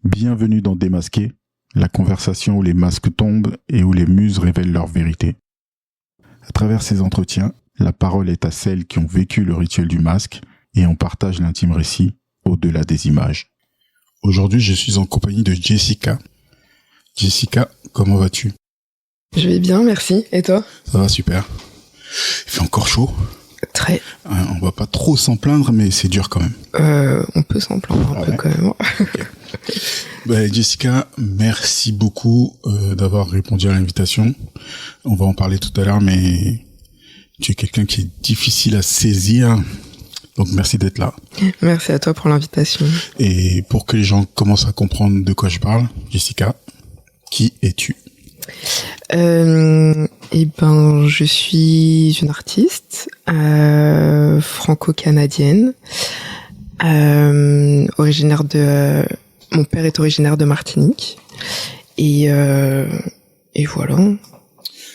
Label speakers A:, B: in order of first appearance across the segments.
A: Bienvenue dans Démasqué, la conversation où les masques tombent et où les muses révèlent leur vérité. À travers ces entretiens, la parole est à celles qui ont vécu le rituel du masque et on partage l'intime récit au-delà des images. Aujourd'hui, je suis en compagnie de Jessica. Jessica, comment vas-tu ?
B: Je vais bien, merci. Et toi ?
A: Ça va, super. Il fait encore chaud.
B: Très.
A: On va pas trop s'en plaindre, mais c'est dur quand même.
B: On peut s'en plaindre un peu quand même.
A: Okay. Jessica, merci beaucoup d'avoir répondu à l'invitation. On va en parler tout à l'heure, mais tu es quelqu'un qui est difficile à saisir. Donc merci d'être là.
B: Merci à toi pour l'invitation.
A: Et pour que les gens commencent à comprendre de quoi je parle, Jessica, qui es-tu ?
B: Je suis une artiste franco-canadienne, originaire de. Mon père est originaire de Martinique, et voilà.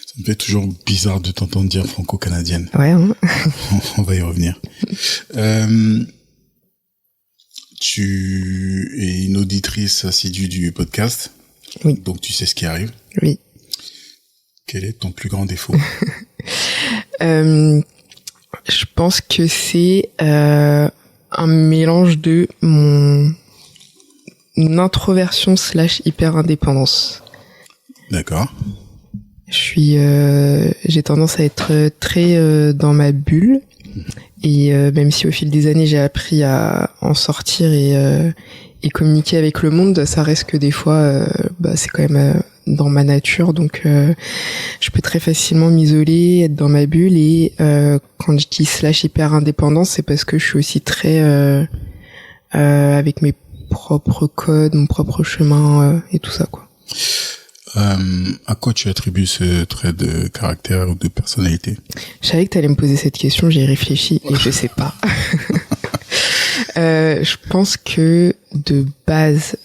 A: Ça me fait toujours bizarre de t'entendre dire franco-canadienne.
B: Ouais. Hein.
A: On va y revenir. Tu es une auditrice assidue du podcast.
B: Oui.
A: Donc tu sais ce qui arrive.
B: Oui.
A: Quel est ton plus grand défaut ?
B: Je pense que c'est un mélange de mon introversion / hyper indépendance.
A: D'accord.
B: J'ai tendance à être très dans ma bulle, et même si au fil des années j'ai appris à en sortir et communiquer avec le monde, ça reste que des fois c'est quand même dans ma nature, donc je peux très facilement m'isoler, être dans ma bulle, et quand je dis / hyper indépendance, c'est parce que je suis aussi très avec mes propres codes, mon propre chemin et tout ça, quoi.
A: À quoi tu attribues ce trait de caractère ou de personnalité ?
B: Je savais que tu allais me poser cette question, j'y ai réfléchi et je sais pas. Je pense que de base,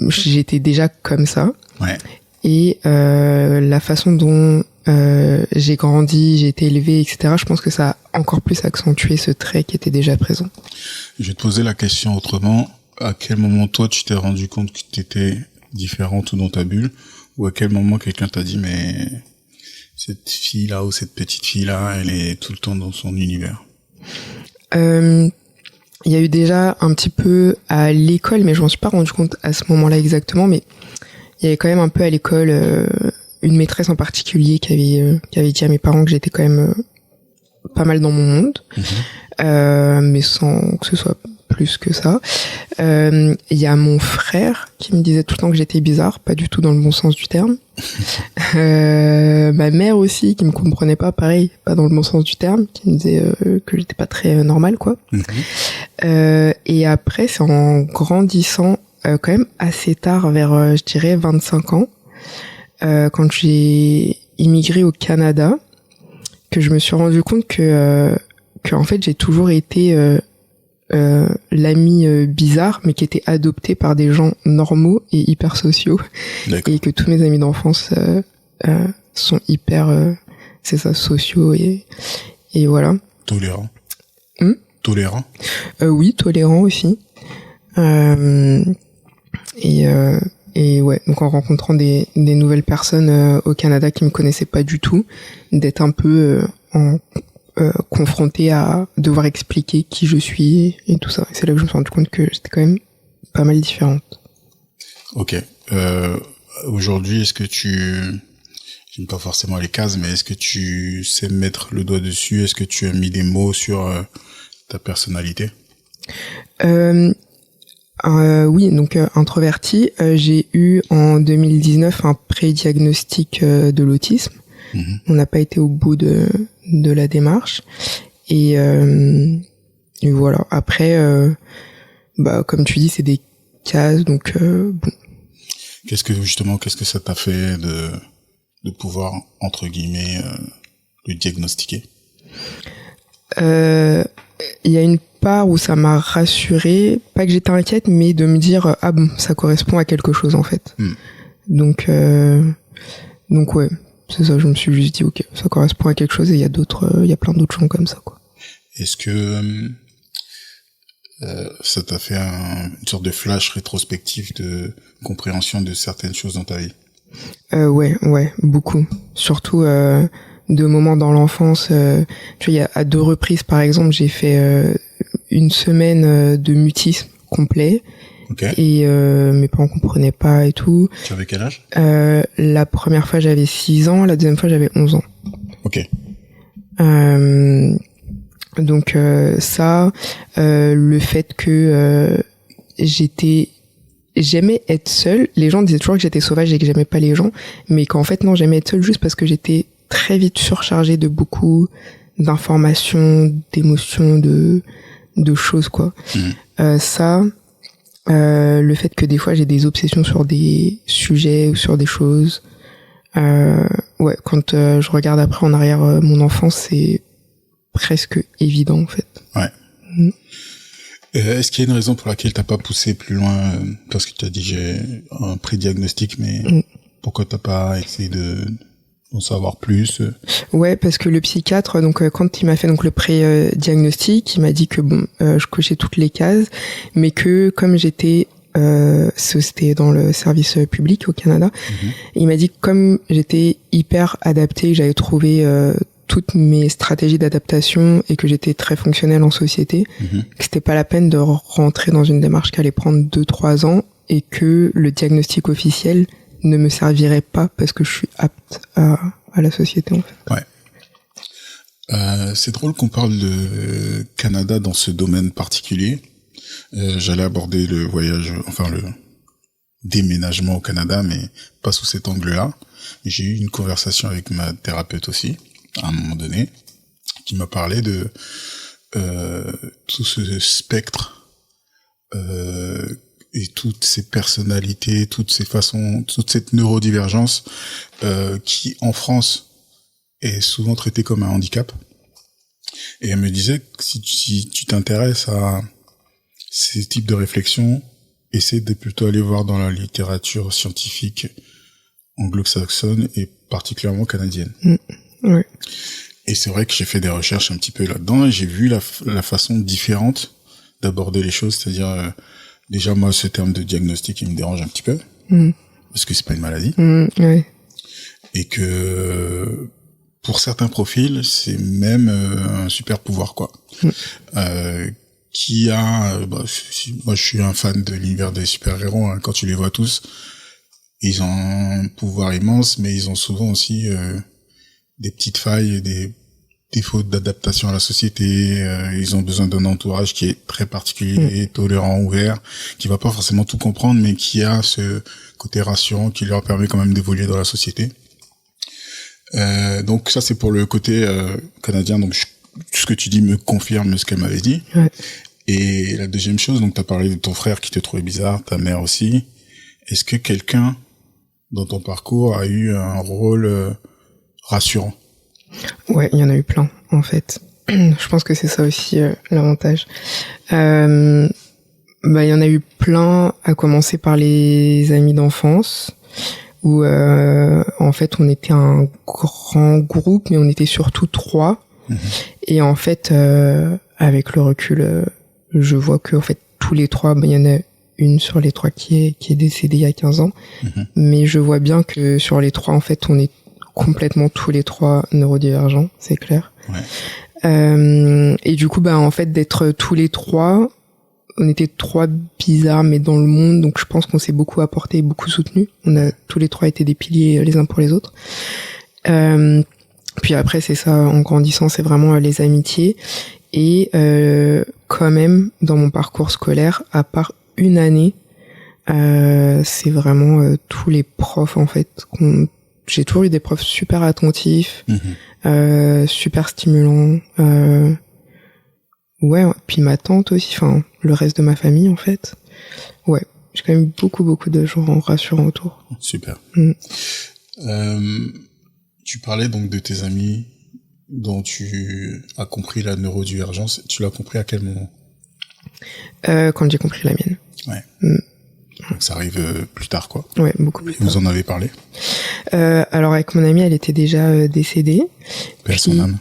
B: j'étais déjà comme ça.
A: Ouais.
B: Et la façon dont j'ai grandi, j'ai été élevée, etc., je pense que ça a encore plus accentué ce trait qui était déjà présent.
A: Je vais te poser la question autrement. À quel moment, toi, tu t'es rendu compte que tu étais différente ou dans ta bulle ? Ou à quel moment quelqu'un t'a dit, mais cette fille-là ou cette petite fille-là, elle est tout le temps dans son univers ?
B: Il y a eu déjà un petit peu à l'école, mais je m'en suis pas rendu compte à ce moment-là exactement, mais il y avait quand même un peu à l'école une maîtresse en particulier qui avait dit à mes parents que j'étais quand même pas mal dans mon monde, mais sans que ce soit plus que ça. Il y a mon frère qui me disait tout le temps que j'étais bizarre, pas du tout dans le bon sens du terme. Ma mère aussi qui me comprenait pas, pareil, pas dans le bon sens du terme, qui me disait que j'étais pas très normale, quoi. Et après, c'est en grandissant quand même assez tard, vers je dirais 25 ans, quand j'ai immigré au Canada, que je me suis rendu compte que en fait j'ai toujours été l'ami bizarre, mais qui était adopté par des gens normaux et hyper sociaux. D'accord. Et que tous mes amis d'enfance sont hyper c'est ça, sociaux et voilà.
A: Tolérant. Tolérant.
B: Oui, tolérant aussi. Et ouais, donc en rencontrant des nouvelles personnes au Canada qui me connaissaient pas du tout, d'être un peu confrontée à devoir expliquer qui je suis et tout ça. Et c'est là que je me suis rendu compte que j'étais quand même pas mal différente.
A: Ok. Aujourd'hui, est-ce que j'aime pas forcément les cases, mais est-ce que tu sais mettre le doigt dessus ? Est-ce que tu as mis des mots sur ta personnalité ?
B: Oui, donc introvertie. J'ai eu en 2019 un pré-diagnostic de l'autisme. On n'a pas été au bout de la démarche. Et voilà. Après, comme tu dis, c'est des cases, donc bon.
A: Qu'est-ce que ça t'a fait de pouvoir, entre guillemets, le diagnostiquer ?
B: Il y a une part où ça m'a rassurée, pas que j'étais inquiète, mais de me dire ah bon, ça correspond à quelque chose en fait. Donc ouais, c'est ça, je me suis juste dit ok, ça correspond à quelque chose et il y a plein d'autres gens comme ça quoi.
A: Est-ce que ça t'a fait une sorte de flash rétrospectif de compréhension de certaines choses dans ta vie?
B: Ouais, beaucoup. Surtout de moments dans l'enfance. Tu vois, il y a à 2 reprises, par exemple, j'ai fait une semaine de mutisme complet.
A: Okay.
B: Et mes parents comprenaient pas et tout.
A: Tu avais quel âge?
B: La première fois, j'avais 6 ans. La deuxième fois, j'avais 11 ans.
A: Ok.
B: Donc ça, le fait que j'aimais être seule. Les gens disaient toujours que j'étais sauvage et que j'aimais pas les gens, mais qu'en fait non, j'aimais être seule juste parce que j'étais très vite surchargée de beaucoup d'informations, d'émotions, de choses quoi. Ça, le fait que des fois j'ai des obsessions sur des sujets ou sur des choses. Ouais, quand je regarde après en arrière mon enfance, c'est presque évident en fait.
A: Ouais. Est-ce qu'il y a une raison pour laquelle t'as pas poussé plus loin, parce que tu as dit j'ai un pré-diagnostic, mais pourquoi t'as pas essayé d'en savoir plus?
B: Ouais, parce que le psychiatre, donc quand il m'a fait donc le pré-diagnostic, il m'a dit que bon, je cochais toutes les cases, mais que comme j'étais c'était dans le service public au Canada, il m'a dit que comme j'étais hyper adaptée, j'avais trouvé toutes mes stratégies d'adaptation et que j'étais très fonctionnelle en société, que c'était pas la peine de rentrer dans une démarche qui allait prendre 2-3 ans et que le diagnostic officiel ne me servirait pas parce que je suis apte à la société en fait.
A: Ouais. C'est drôle qu'on parle de Canada dans ce domaine particulier. J'allais aborder le voyage, enfin le déménagement au Canada, mais pas sous cet angle-là. J'ai eu une conversation avec ma thérapeute aussi, à un moment donné, qui m'a parlé de tout ce spectre et toutes ces personnalités, toutes ces façons, toute cette neurodivergence qui, en France, est souvent traitée comme un handicap. Et elle me disait que si tu t'intéresses à ces types de réflexions, essaie de plutôt aller voir dans la littérature scientifique anglo-saxonne et particulièrement canadienne.
B: Ouais.
A: Et c'est vrai que j'ai fait des recherches un petit peu là-dedans et j'ai vu la façon différente d'aborder les choses, c'est-à-dire déjà moi ce terme de diagnostic il me dérange un petit peu parce que c'est pas une maladie
B: ouais.
A: Et que pour certains profils c'est même un super pouvoir quoi. Qui a moi je suis un fan de l'univers des super-héros hein, quand tu les vois tous ils ont un pouvoir immense mais ils ont souvent aussi des petites failles, des défauts d'adaptation à la société, ils ont besoin d'un entourage qui est très particulier, tolérant, ouvert, qui va pas forcément tout comprendre, mais qui a ce côté rassurant qui leur permet quand même d'évoluer dans la société. Donc ça c'est pour le côté canadien, donc ce que tu dis me confirme ce qu'elle m'avait dit.
B: Ouais.
A: Et la deuxième chose, donc t'as parlé de ton frère qui te trouvait bizarre, ta mère aussi. Est-ce que quelqu'un dans ton parcours a eu un rôle rassurant?
B: Ouais, il y en a eu plein, en fait. Je pense que c'est ça aussi l'avantage. Il y en a eu plein, à commencer par les amis d'enfance, où en fait on était un grand groupe, mais on était surtout 3. Et en fait, avec le recul, je vois que en fait tous les 3, il y en a une sur les 3 qui est décédée il y a 15 ans, mais je vois bien que sur les 3, en fait, on est complètement tous les 3 neurodivergents, c'est clair.
A: Ouais.
B: Et du coup, en fait, d'être tous les 3, on était 3 bizarres, mais dans le monde, donc je pense qu'on s'est beaucoup apporté et beaucoup soutenu. On a tous les 3 été des piliers les uns pour les autres. Puis après, c'est ça, en grandissant, c'est vraiment les amitiés. Et quand même, dans mon parcours scolaire, à part une année, c'est vraiment tous les profs, en fait, j'ai toujours eu des profs super attentifs, super stimulants. Ouais, puis ma tante aussi, enfin, le reste de ma famille, en fait. Ouais, j'ai quand même beaucoup de gens rassurants autour.
A: Super. Tu parlais donc de tes amis dont tu as compris la neurodivergence. Tu l'as compris à quel moment?
B: Quand j'ai compris la mienne.
A: Ouais.
B: Mm.
A: Donc ça arrive plus tard, quoi.
B: Ouais, beaucoup plus tard.
A: Vous en avez parlé?
B: Alors avec mon amie, elle était déjà décédée.
A: Paix à son âme.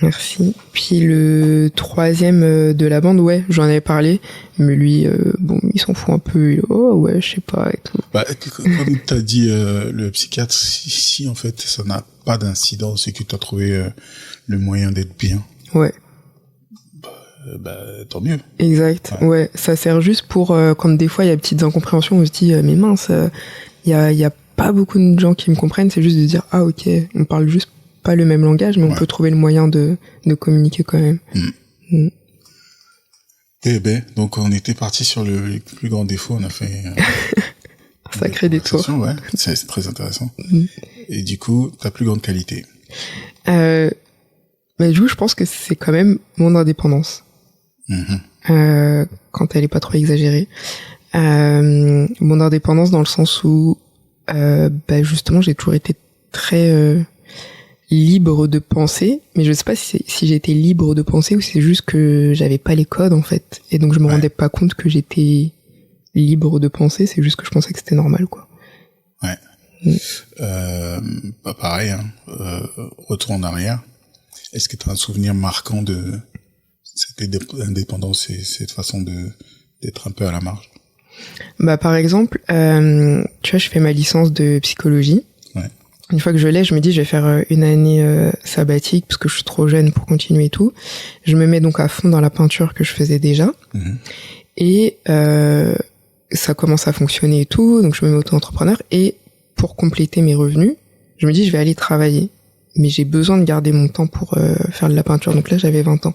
B: Merci. Puis le troisième de la bande, ouais, j'en avais parlé, mais lui, bon, il s'en fout un peu. Il, oh ouais, je sais pas et tout.
A: Bah, comme t'as dit, le psychiatre, si en fait ça n'a pas d'incidence, c'est que t'as trouvé le moyen d'être bien.
B: Ouais.
A: Bah tant mieux.
B: Exact. Ouais, ça sert juste pour quand des fois il y a petites incompréhensions, on se dit mais mince, il y a pas beaucoup de gens qui me comprennent, c'est juste de dire ah ok, on parle juste pas le même langage, mais on peut trouver le moyen de communiquer quand même.
A: Eh ben, donc on était parti sur les plus grands défauts, on a fait
B: un sacré détour.
A: Ouais, c'est très intéressant. Et du coup, ta plus grande qualité?
B: Mais du coup, je pense que c'est quand même mon indépendance. Quand elle est pas trop exagérée. Mon indépendance dans le sens où, justement, j'ai toujours été très libre de penser, mais je sais pas si j'étais libre de penser ou c'est juste que j'avais pas les codes en fait, et donc je me rendais pas compte que j'étais libre de penser, c'est juste que je pensais que c'était normal, quoi.
A: Ouais. Pas pareil, hein. Retour en arrière. Est-ce que tu as un souvenir marquant de cette indépendance et cette façon d'être un peu à la marge?
B: Bah par exemple, tu vois, je fais ma licence de psychologie.
A: Ouais.
B: Une fois que je l'ai, je me dis je vais faire une année sabbatique parce que je suis trop jeune pour continuer et tout. Je me mets donc à fond dans la peinture que je faisais déjà. Et ça commence à fonctionner et tout, donc je me mets auto-entrepreneur. Et pour compléter mes revenus, je me dis je vais aller travailler. Mais j'ai besoin de garder mon temps pour faire de la peinture. Donc là, j'avais 20 ans.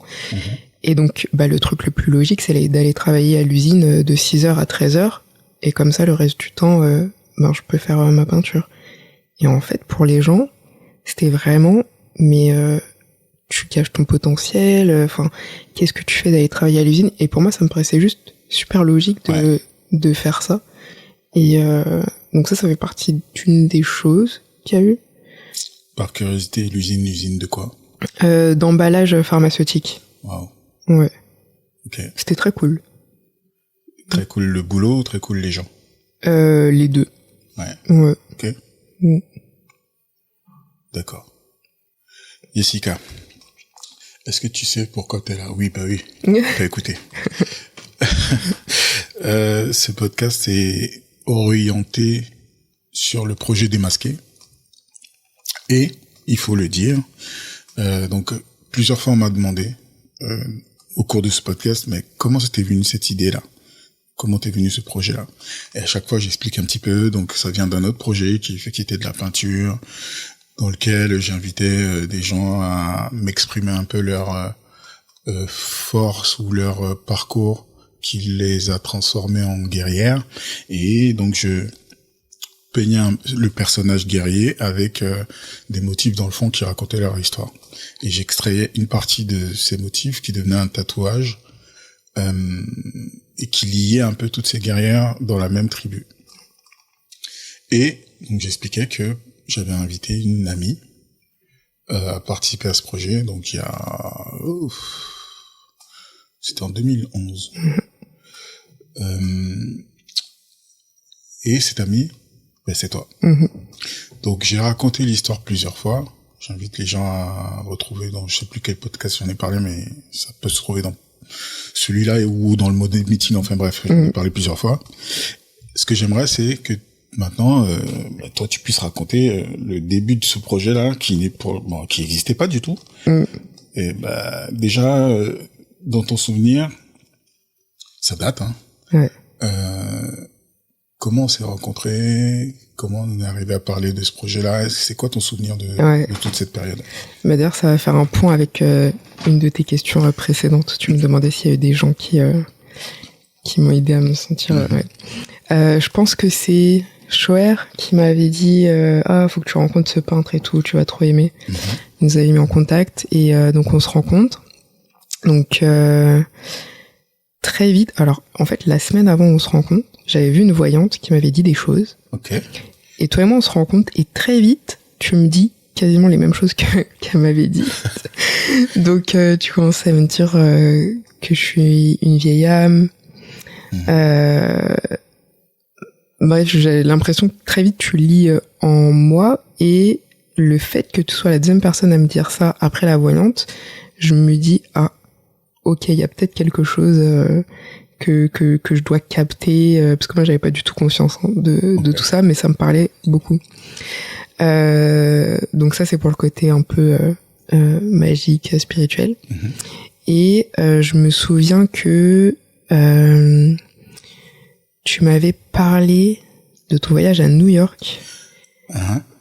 B: Et donc, le truc le plus logique, c'est d'aller travailler à l'usine de 6h à 13h. Et comme ça, le reste du temps, je peux faire ma peinture. Et en fait, pour les gens, c'était vraiment, mais tu caches ton potentiel, enfin, qu'est-ce que tu fais d'aller travailler à l'usine? Et pour moi, ça me paraissait juste super logique de faire ça. Et donc ça fait partie d'une des choses qu'il y a eu.
A: Par curiosité, l'usine de quoi?
B: D'emballage pharmaceutique.
A: Waouh.
B: Ouais.
A: Ok.
B: C'était très cool.
A: Très cool le boulot, très cool les gens?
B: Les deux.
A: Ouais.
B: Ouais.
A: Ok. D'accord. Jessica, est-ce que tu sais pourquoi t'es là? Oui, bah oui. T'as écouté. Ce podcast est orienté sur le projet Démasqué. Et, il faut le dire, donc plusieurs fois on m'a demandé au cours de ce podcast, mais comment t'es venu cette idée-là? Comment t'es venu ce projet-là? Et à chaque fois j'explique un petit peu, donc ça vient d'un autre projet qui était de la peinture, dans lequel j'invitais des gens à m'exprimer un peu leur force ou leur parcours qui les a transformés en guerrières. Et donc je peignais le personnage guerrier avec des motifs dans le fond qui racontaient leur histoire. Et j'extrayais une partie de ces motifs qui devenaient un tatouage et qui liait un peu toutes ces guerrières dans la même tribu. Et donc j'expliquais que j'avais invité une amie à participer à ce projet, donc il y a... c'était en 2011. Et cette amie, c'est toi. Donc j'ai raconté l'histoire plusieurs fois. J'invite les gens à retrouver dans, je sais plus quel podcast j'en ai parlé, mais ça peut se trouver dans celui-là ou dans le modèle meeting, enfin bref, j'en ai parlé plusieurs fois. Ce que j'aimerais, c'est que maintenant, toi, tu puisses raconter le début de ce projet-là, qui n'existait pas du tout. Et déjà, dans ton souvenir, ça date, hein.
B: Ouais.
A: Comment on s'est rencontrés? Comment on est arrivé à parler de ce projet-là? C'est quoi ton souvenir de toute cette période?
B: D'ailleurs, ça va faire un point avec une de tes questions précédentes. Tu me demandais s'il y avait des gens qui m'ont aidé à me sentir... je pense que c'est Schoer qui m'avait dit faut que tu rencontres ce peintre et tout, tu vas trop aimer. Il nous avait mis en contact et donc on se rencontre. Donc très vite, alors en fait la semaine avant on se rencontre, j'avais vu une voyante qui m'avait dit des choses.
A: Okay.
B: Et toi et moi on se rencontre et très vite tu me dis quasiment les mêmes choses qu'elle m'avait dit. Donc tu commences à me dire que je suis une vieille âme, Bref, j'ai l'impression que très vite tu lis en moi, et le fait que tu sois la deuxième personne à me dire ça après la voyante, je me dis ok, il y a peut-être quelque chose que je dois capter, parce que moi j'avais pas du tout conscience de tout ça, mais ça me parlait beaucoup. Donc ça c'est pour le côté un peu magique, spirituel. Et je me souviens que tu m'avais parlé de ton voyage à New York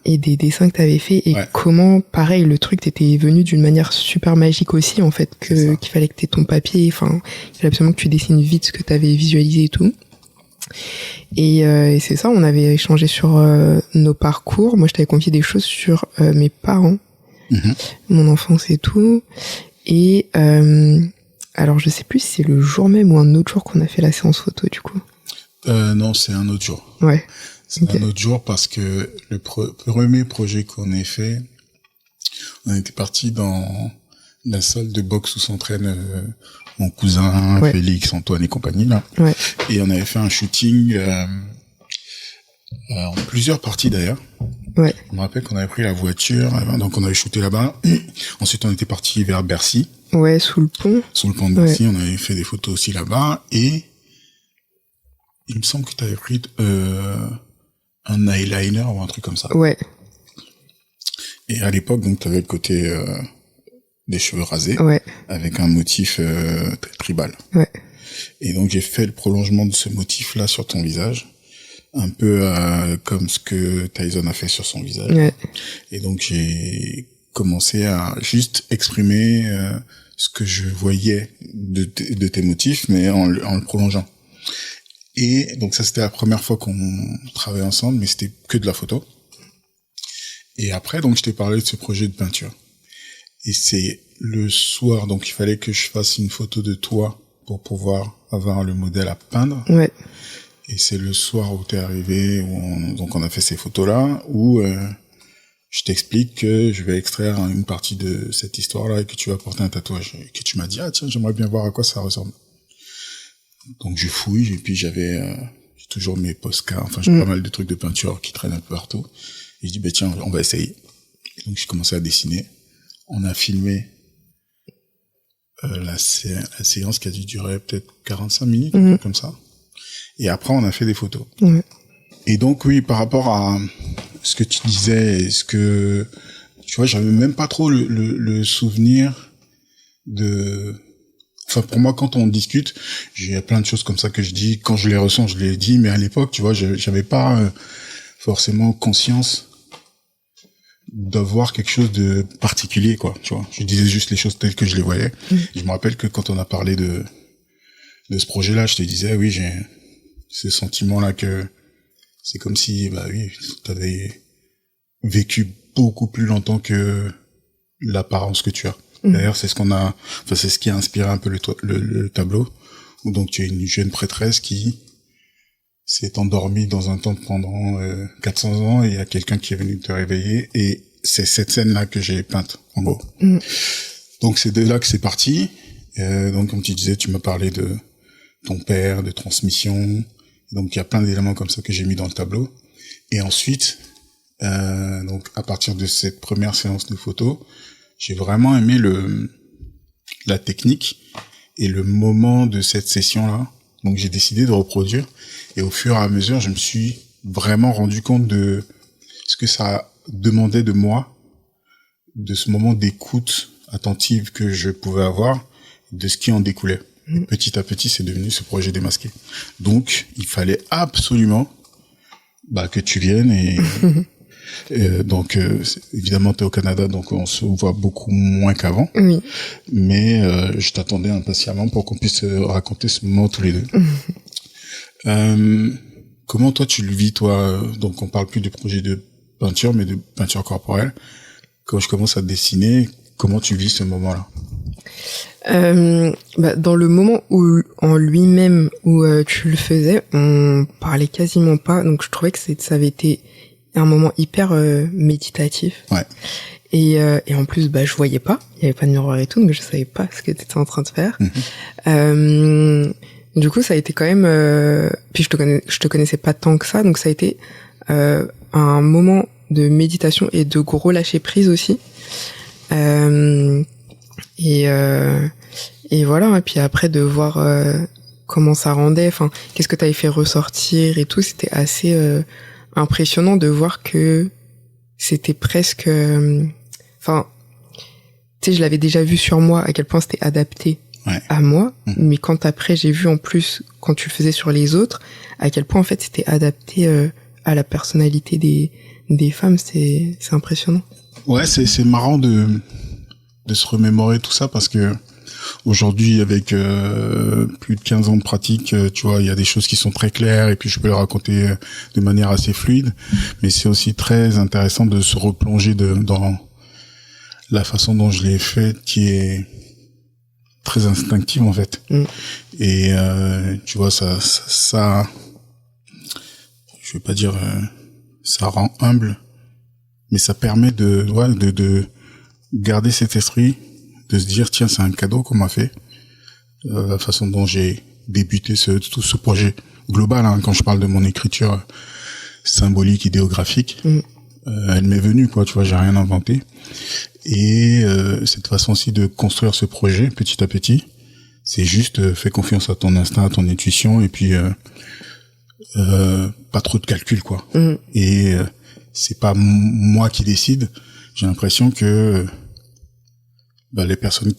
B: et des dessins que tu avais fait, et comment, pareil, le truc t'était venu d'une manière super magique aussi, en fait, qu'il fallait que t'aies ton papier, enfin, il fallait absolument que tu dessines vite ce que tu avais visualisé et tout. Et c'est ça, on avait échangé sur nos parcours. Moi, je t'avais confié des choses sur mes parents, mon enfance et tout. Et alors, je sais plus si c'est le jour même ou un autre jour qu'on a fait la séance photo, du coup.
A: Non, c'est un autre jour.
B: Ouais.
A: C'est un autre jour parce que le premier projet qu'on ait fait, on était parti dans la salle de boxe où s'entraîne mon cousin, Félix, Antoine et compagnie, là.
B: Ouais.
A: Et on avait fait un shooting en plusieurs parties d'ailleurs.
B: Ouais.
A: Je me rappelle qu'on avait pris la voiture, donc on avait shooté là-bas. Ensuite, on était parti vers Bercy.
B: Ouais, sous le pont.
A: Sous le pont de Bercy, on avait fait des photos aussi là-bas. Et il me semble que tu avais pris un eyeliner ou un truc comme ça.
B: Ouais.
A: Et à l'époque, donc, tu avais le côté des cheveux rasés, avec un motif tribal.
B: Ouais.
A: Et donc, j'ai fait le prolongement de ce motif-là sur ton visage, un peu comme ce que Tyson a fait sur son visage.
B: Ouais.
A: Et donc, j'ai commencé à juste exprimer ce que je voyais de tes motifs, mais en le prolongeant. Et donc ça, c'était la première fois qu'on travaillait ensemble, mais c'était que de la photo. Et après, donc, je t'ai parlé de ce projet de peinture. Et c'est le soir, donc il fallait que je fasse une photo de toi pour pouvoir avoir le modèle à peindre.
B: Ouais.
A: Et c'est le soir où t'es arrivé, donc on a fait ces photos-là, où je t'explique que je vais extraire une partie de cette histoire-là et que tu vas porter un tatouage. Et que tu m'as dit, tiens, j'aimerais bien voir à quoi ça ressemble. Donc je fouille, et puis j'ai toujours mes postcards, enfin j'ai pas mal de trucs de peinture qui traînent un peu partout. Et je dis, tiens, on va essayer. Et donc j'ai commencé à dessiner. On a filmé la séance qui a dû durer peut-être 45 minutes, comme ça. Et après, on a fait des photos. Et donc, oui, par rapport à ce que tu disais, est-ce que, tu vois, j'avais même pas trop le souvenir de... Enfin, pour moi, quand on discute, j'ai plein de choses comme ça que je dis. Quand je les ressens, je les dis. Mais à l'époque, tu vois, j'avais pas forcément conscience d'avoir quelque chose de particulier, quoi. Tu vois, je disais juste les choses telles que je les voyais. Et je me rappelle que quand on a parlé de ce projet-là, je te disais, oui, j'ai ce sentiment-là que c'est comme si, t'avais vécu beaucoup plus longtemps que l'apparence que tu as. D'ailleurs, c'est ce qui a inspiré un peu le tableau, où donc tu es une jeune prêtresse qui s'est endormie dans un temple pendant 400 ans, et il y a quelqu'un qui est venu te réveiller, et c'est cette scène-là que j'ai peinte, en gros. Donc c'est de là que c'est parti. Donc comme tu disais, tu m'as parlé de ton père, de transmission. Donc il y a plein d'éléments comme ça que j'ai mis dans le tableau. Et ensuite, donc à partir de cette première séance de photos, j'ai vraiment aimé la technique et le moment de cette session-là. Donc j'ai décidé de reproduire, et au fur et à mesure, je me suis vraiment rendu compte de ce que ça demandait de moi, de ce moment d'écoute attentive que je pouvais avoir, de ce qui en découlait. Petit à petit, c'est devenu ce projet démasqué. Donc, il fallait absolument que tu viennes, et donc évidemment t'es au Canada, donc on se voit beaucoup moins qu'avant. Oui. Mais je t'attendais impatiemment pour qu'on puisse raconter ce moment tous les deux. Comment toi tu le vis, toi? Donc on parle plus de projet de peinture, mais de peinture corporelle. Quand je commence à dessiner, comment tu vis ce moment-là?
B: Dans le moment où en lui-même où tu le faisais, on parlait quasiment pas, donc je trouvais que ça avait été un moment hyper méditatif.
A: Ouais.
B: Et en plus, je voyais pas, il y avait pas de miroir et tout, donc je savais pas ce que tu étais en train de faire. Du coup, ça a été quand même. Puis je te connaissais pas tant que ça, donc ça a été un moment de méditation et de gros lâcher prise aussi. Et voilà. Et puis après de voir comment ça rendait. Enfin, qu'est-ce que t'avais fait ressortir et tout. C'était assez impressionnant de voir que c'était presque. Enfin, tu sais, je l'avais déjà vu sur moi à quel point c'était adapté.
A: Ouais.
B: À moi, mais quand après j'ai vu en plus quand tu le faisais sur les autres, à quel point en fait c'était adapté à la personnalité des femmes, c'est impressionnant.
A: Ouais, c'est marrant de se remémorer tout ça parce que aujourd'hui avec plus de 15 ans de pratique, tu vois, il y a des choses qui sont très claires et puis je peux les raconter de manière assez fluide, mais c'est aussi très intéressant de se replonger dans la façon dont je l'ai fait qui est très instinctive en fait. Et tu vois ça je vais pas dire ça rend humble, mais ça permet de garder cet esprit, de se dire tiens, c'est un cadeau qu'on m'a fait, la façon dont j'ai débuté tout ce projet global, hein, quand je parle de mon écriture symbolique, idéographique, elle m'est venue, quoi, tu vois, j'ai rien inventé. Et cette façon aussi de construire ce projet petit à petit, c'est juste fais confiance à ton instinct, à ton intuition, et puis pas trop de calcul, quoi. Et c'est pas moi qui décide. J'ai l'impression que les personnes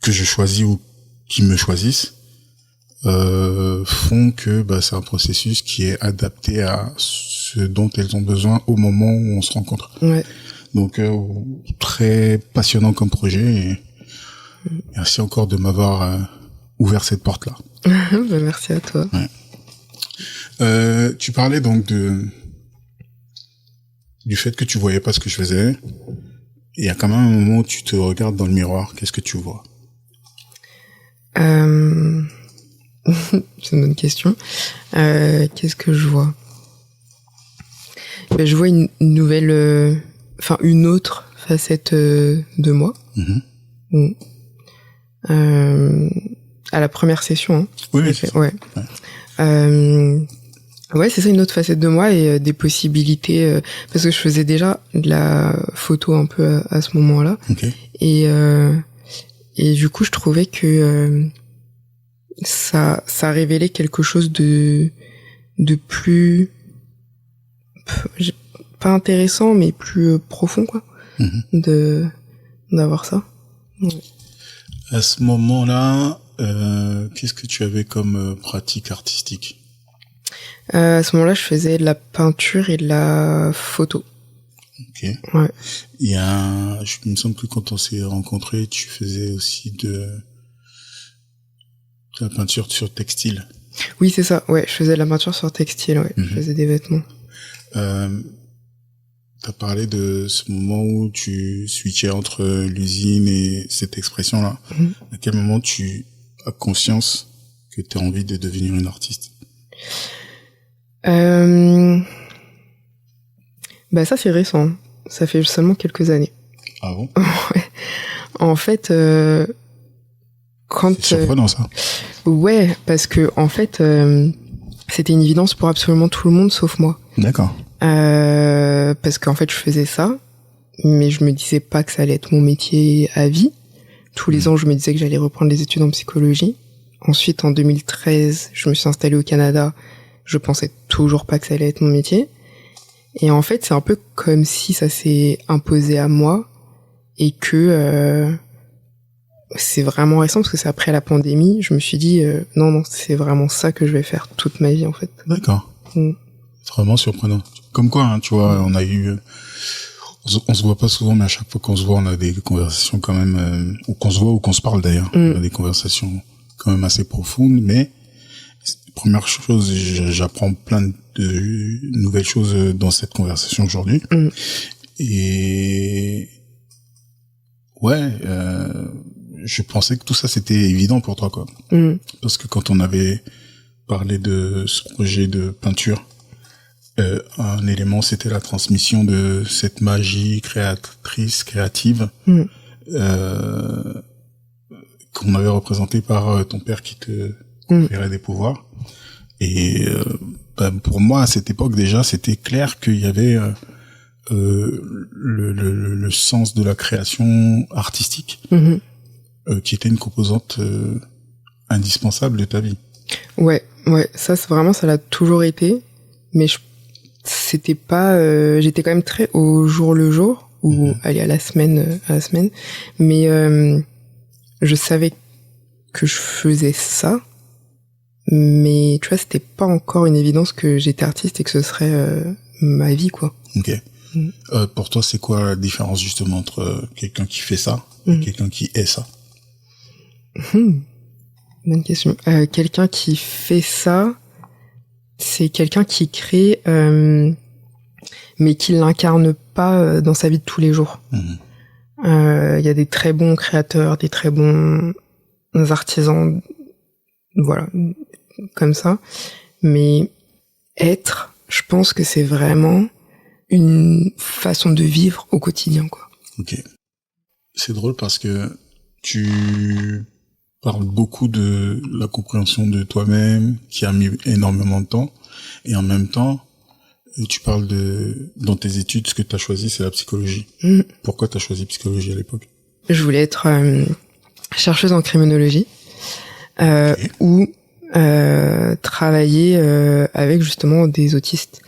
A: que je choisis ou qui me choisissent font que c'est un processus qui est adapté à ce dont elles ont besoin au moment où on se rencontre.
B: Ouais.
A: Donc très passionnant comme projet et merci encore de m'avoir ouvert cette porte-là.
B: Merci à toi.
A: Ouais. Tu parlais donc du fait que tu voyais pas ce que je faisais. Il y a quand même un moment où tu te regardes dans le miroir. Qu'est-ce que tu vois?
B: C'est une bonne question. Qu'est-ce que je vois? Je vois une nouvelle, une autre facette de moi. À la première session. Hein.
A: Oui.
B: Ouais. Ouais, c'est ça, une autre facette de moi et des possibilités, parce que je faisais déjà de la photo un peu à ce moment-là.
A: Okay.
B: Et du coup, je trouvais que ça révélait quelque chose de plus, pas intéressant, mais plus profond, quoi, d'avoir ça. Ouais.
A: À ce moment-là, qu'est-ce que tu avais comme pratique artistique?
B: À ce moment-là, je faisais de la peinture et de la photo.
A: Ok.
B: Ouais.
A: Il me semble que quand on s'est rencontrés, tu faisais aussi de la peinture sur textile.
B: Oui, c'est ça. Ouais, je faisais de la peinture sur textile. Ouais, je faisais des vêtements.
A: T'as parlé de ce moment où tu switchais entre l'usine et cette expression-là. À quel moment tu as conscience que tu as envie de devenir une artiste?
B: Ça c'est récent. Ça fait seulement quelques années.
A: Ah bon?
B: Ouais. En fait, quand
A: c'est surprenant ça.
B: Ouais, parce que en fait, c'était une évidence pour absolument tout le monde sauf moi.
A: D'accord.
B: Parce qu'en fait, je faisais ça, mais je me disais pas que ça allait être mon métier à vie. Tous les ans, je me disais que j'allais reprendre les études en psychologie. Ensuite, en 2013, je me suis installée au Canada. Je pensais toujours pas que ça allait être mon métier. Et en fait, c'est un peu comme si ça s'est imposé à moi et que c'est vraiment récent parce que c'est après la pandémie. Je me suis dit non, c'est vraiment ça que je vais faire toute ma vie en fait.
A: D'accord. C'est vraiment surprenant. Comme quoi, hein, tu vois, on se voit pas souvent, mais à chaque fois qu'on se voit, on a des conversations quand même, ou qu'on se voit ou qu'on se parle d'ailleurs, on a des conversations quand même assez profondes, mais première chose, j'apprends plein de nouvelles choses dans cette conversation aujourd'hui. Et ouais, je pensais que tout ça c'était évident pour toi, quoi. Parce que quand on avait parlé de ce projet de peinture, un élément c'était la transmission de cette magie créative qu'on avait représentée par ton père qui te conférer des pouvoirs. Et pour moi, à cette époque déjà, c'était clair qu'il y avait le sens de la création artistique qui était une composante indispensable de ta vie.
B: Ouais, ça c'est vraiment, ça l'a toujours été, mais c'était pas, j'étais quand même très au jour le jour, ou aller à la semaine, mais je savais que je faisais ça, mais tu vois, c'était pas encore une évidence que j'étais artiste et que ce serait ma vie, quoi.
A: Ok. Pour toi, c'est quoi la différence justement entre quelqu'un qui fait ça et quelqu'un qui est ça?
B: Bonne question. Quelqu'un qui fait ça, c'est quelqu'un qui crée, mais qui l'incarne pas dans sa vie de tous les jours. Il y a des très bons créateurs, des très bons artisans, voilà, comme ça. Mais être, je pense que c'est vraiment une façon de vivre au quotidien, quoi.
A: Ok. C'est drôle parce que tu parles beaucoup de la compréhension de toi-même, qui a mis énormément de temps, et en même temps, tu parles dans tes études, ce que tu as choisi, c'est la psychologie. Pourquoi tu as choisi psychologie à l'époque?
B: Je voulais être chercheuse en criminologie, ou travailler avec justement des autistes.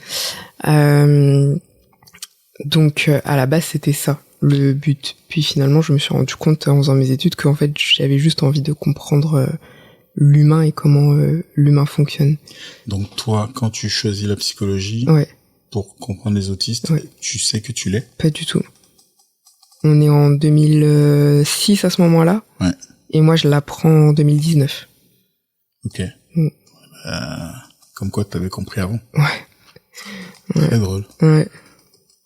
B: Donc à la base c'était ça le but. Puis finalement je me suis rendu compte en faisant mes études qu'en fait j'avais juste envie de comprendre l'humain et comment l'humain fonctionne.
A: Donc toi, quand tu choisis la psychologie pour comprendre les autistes, tu sais que tu l'es?
B: Pas du tout. On est en 2006 à ce moment-là, et moi je l'apprends en 2019.
A: Ok. Comme quoi t'avais compris avant.
B: Ouais.
A: Très drôle.
B: Ouais.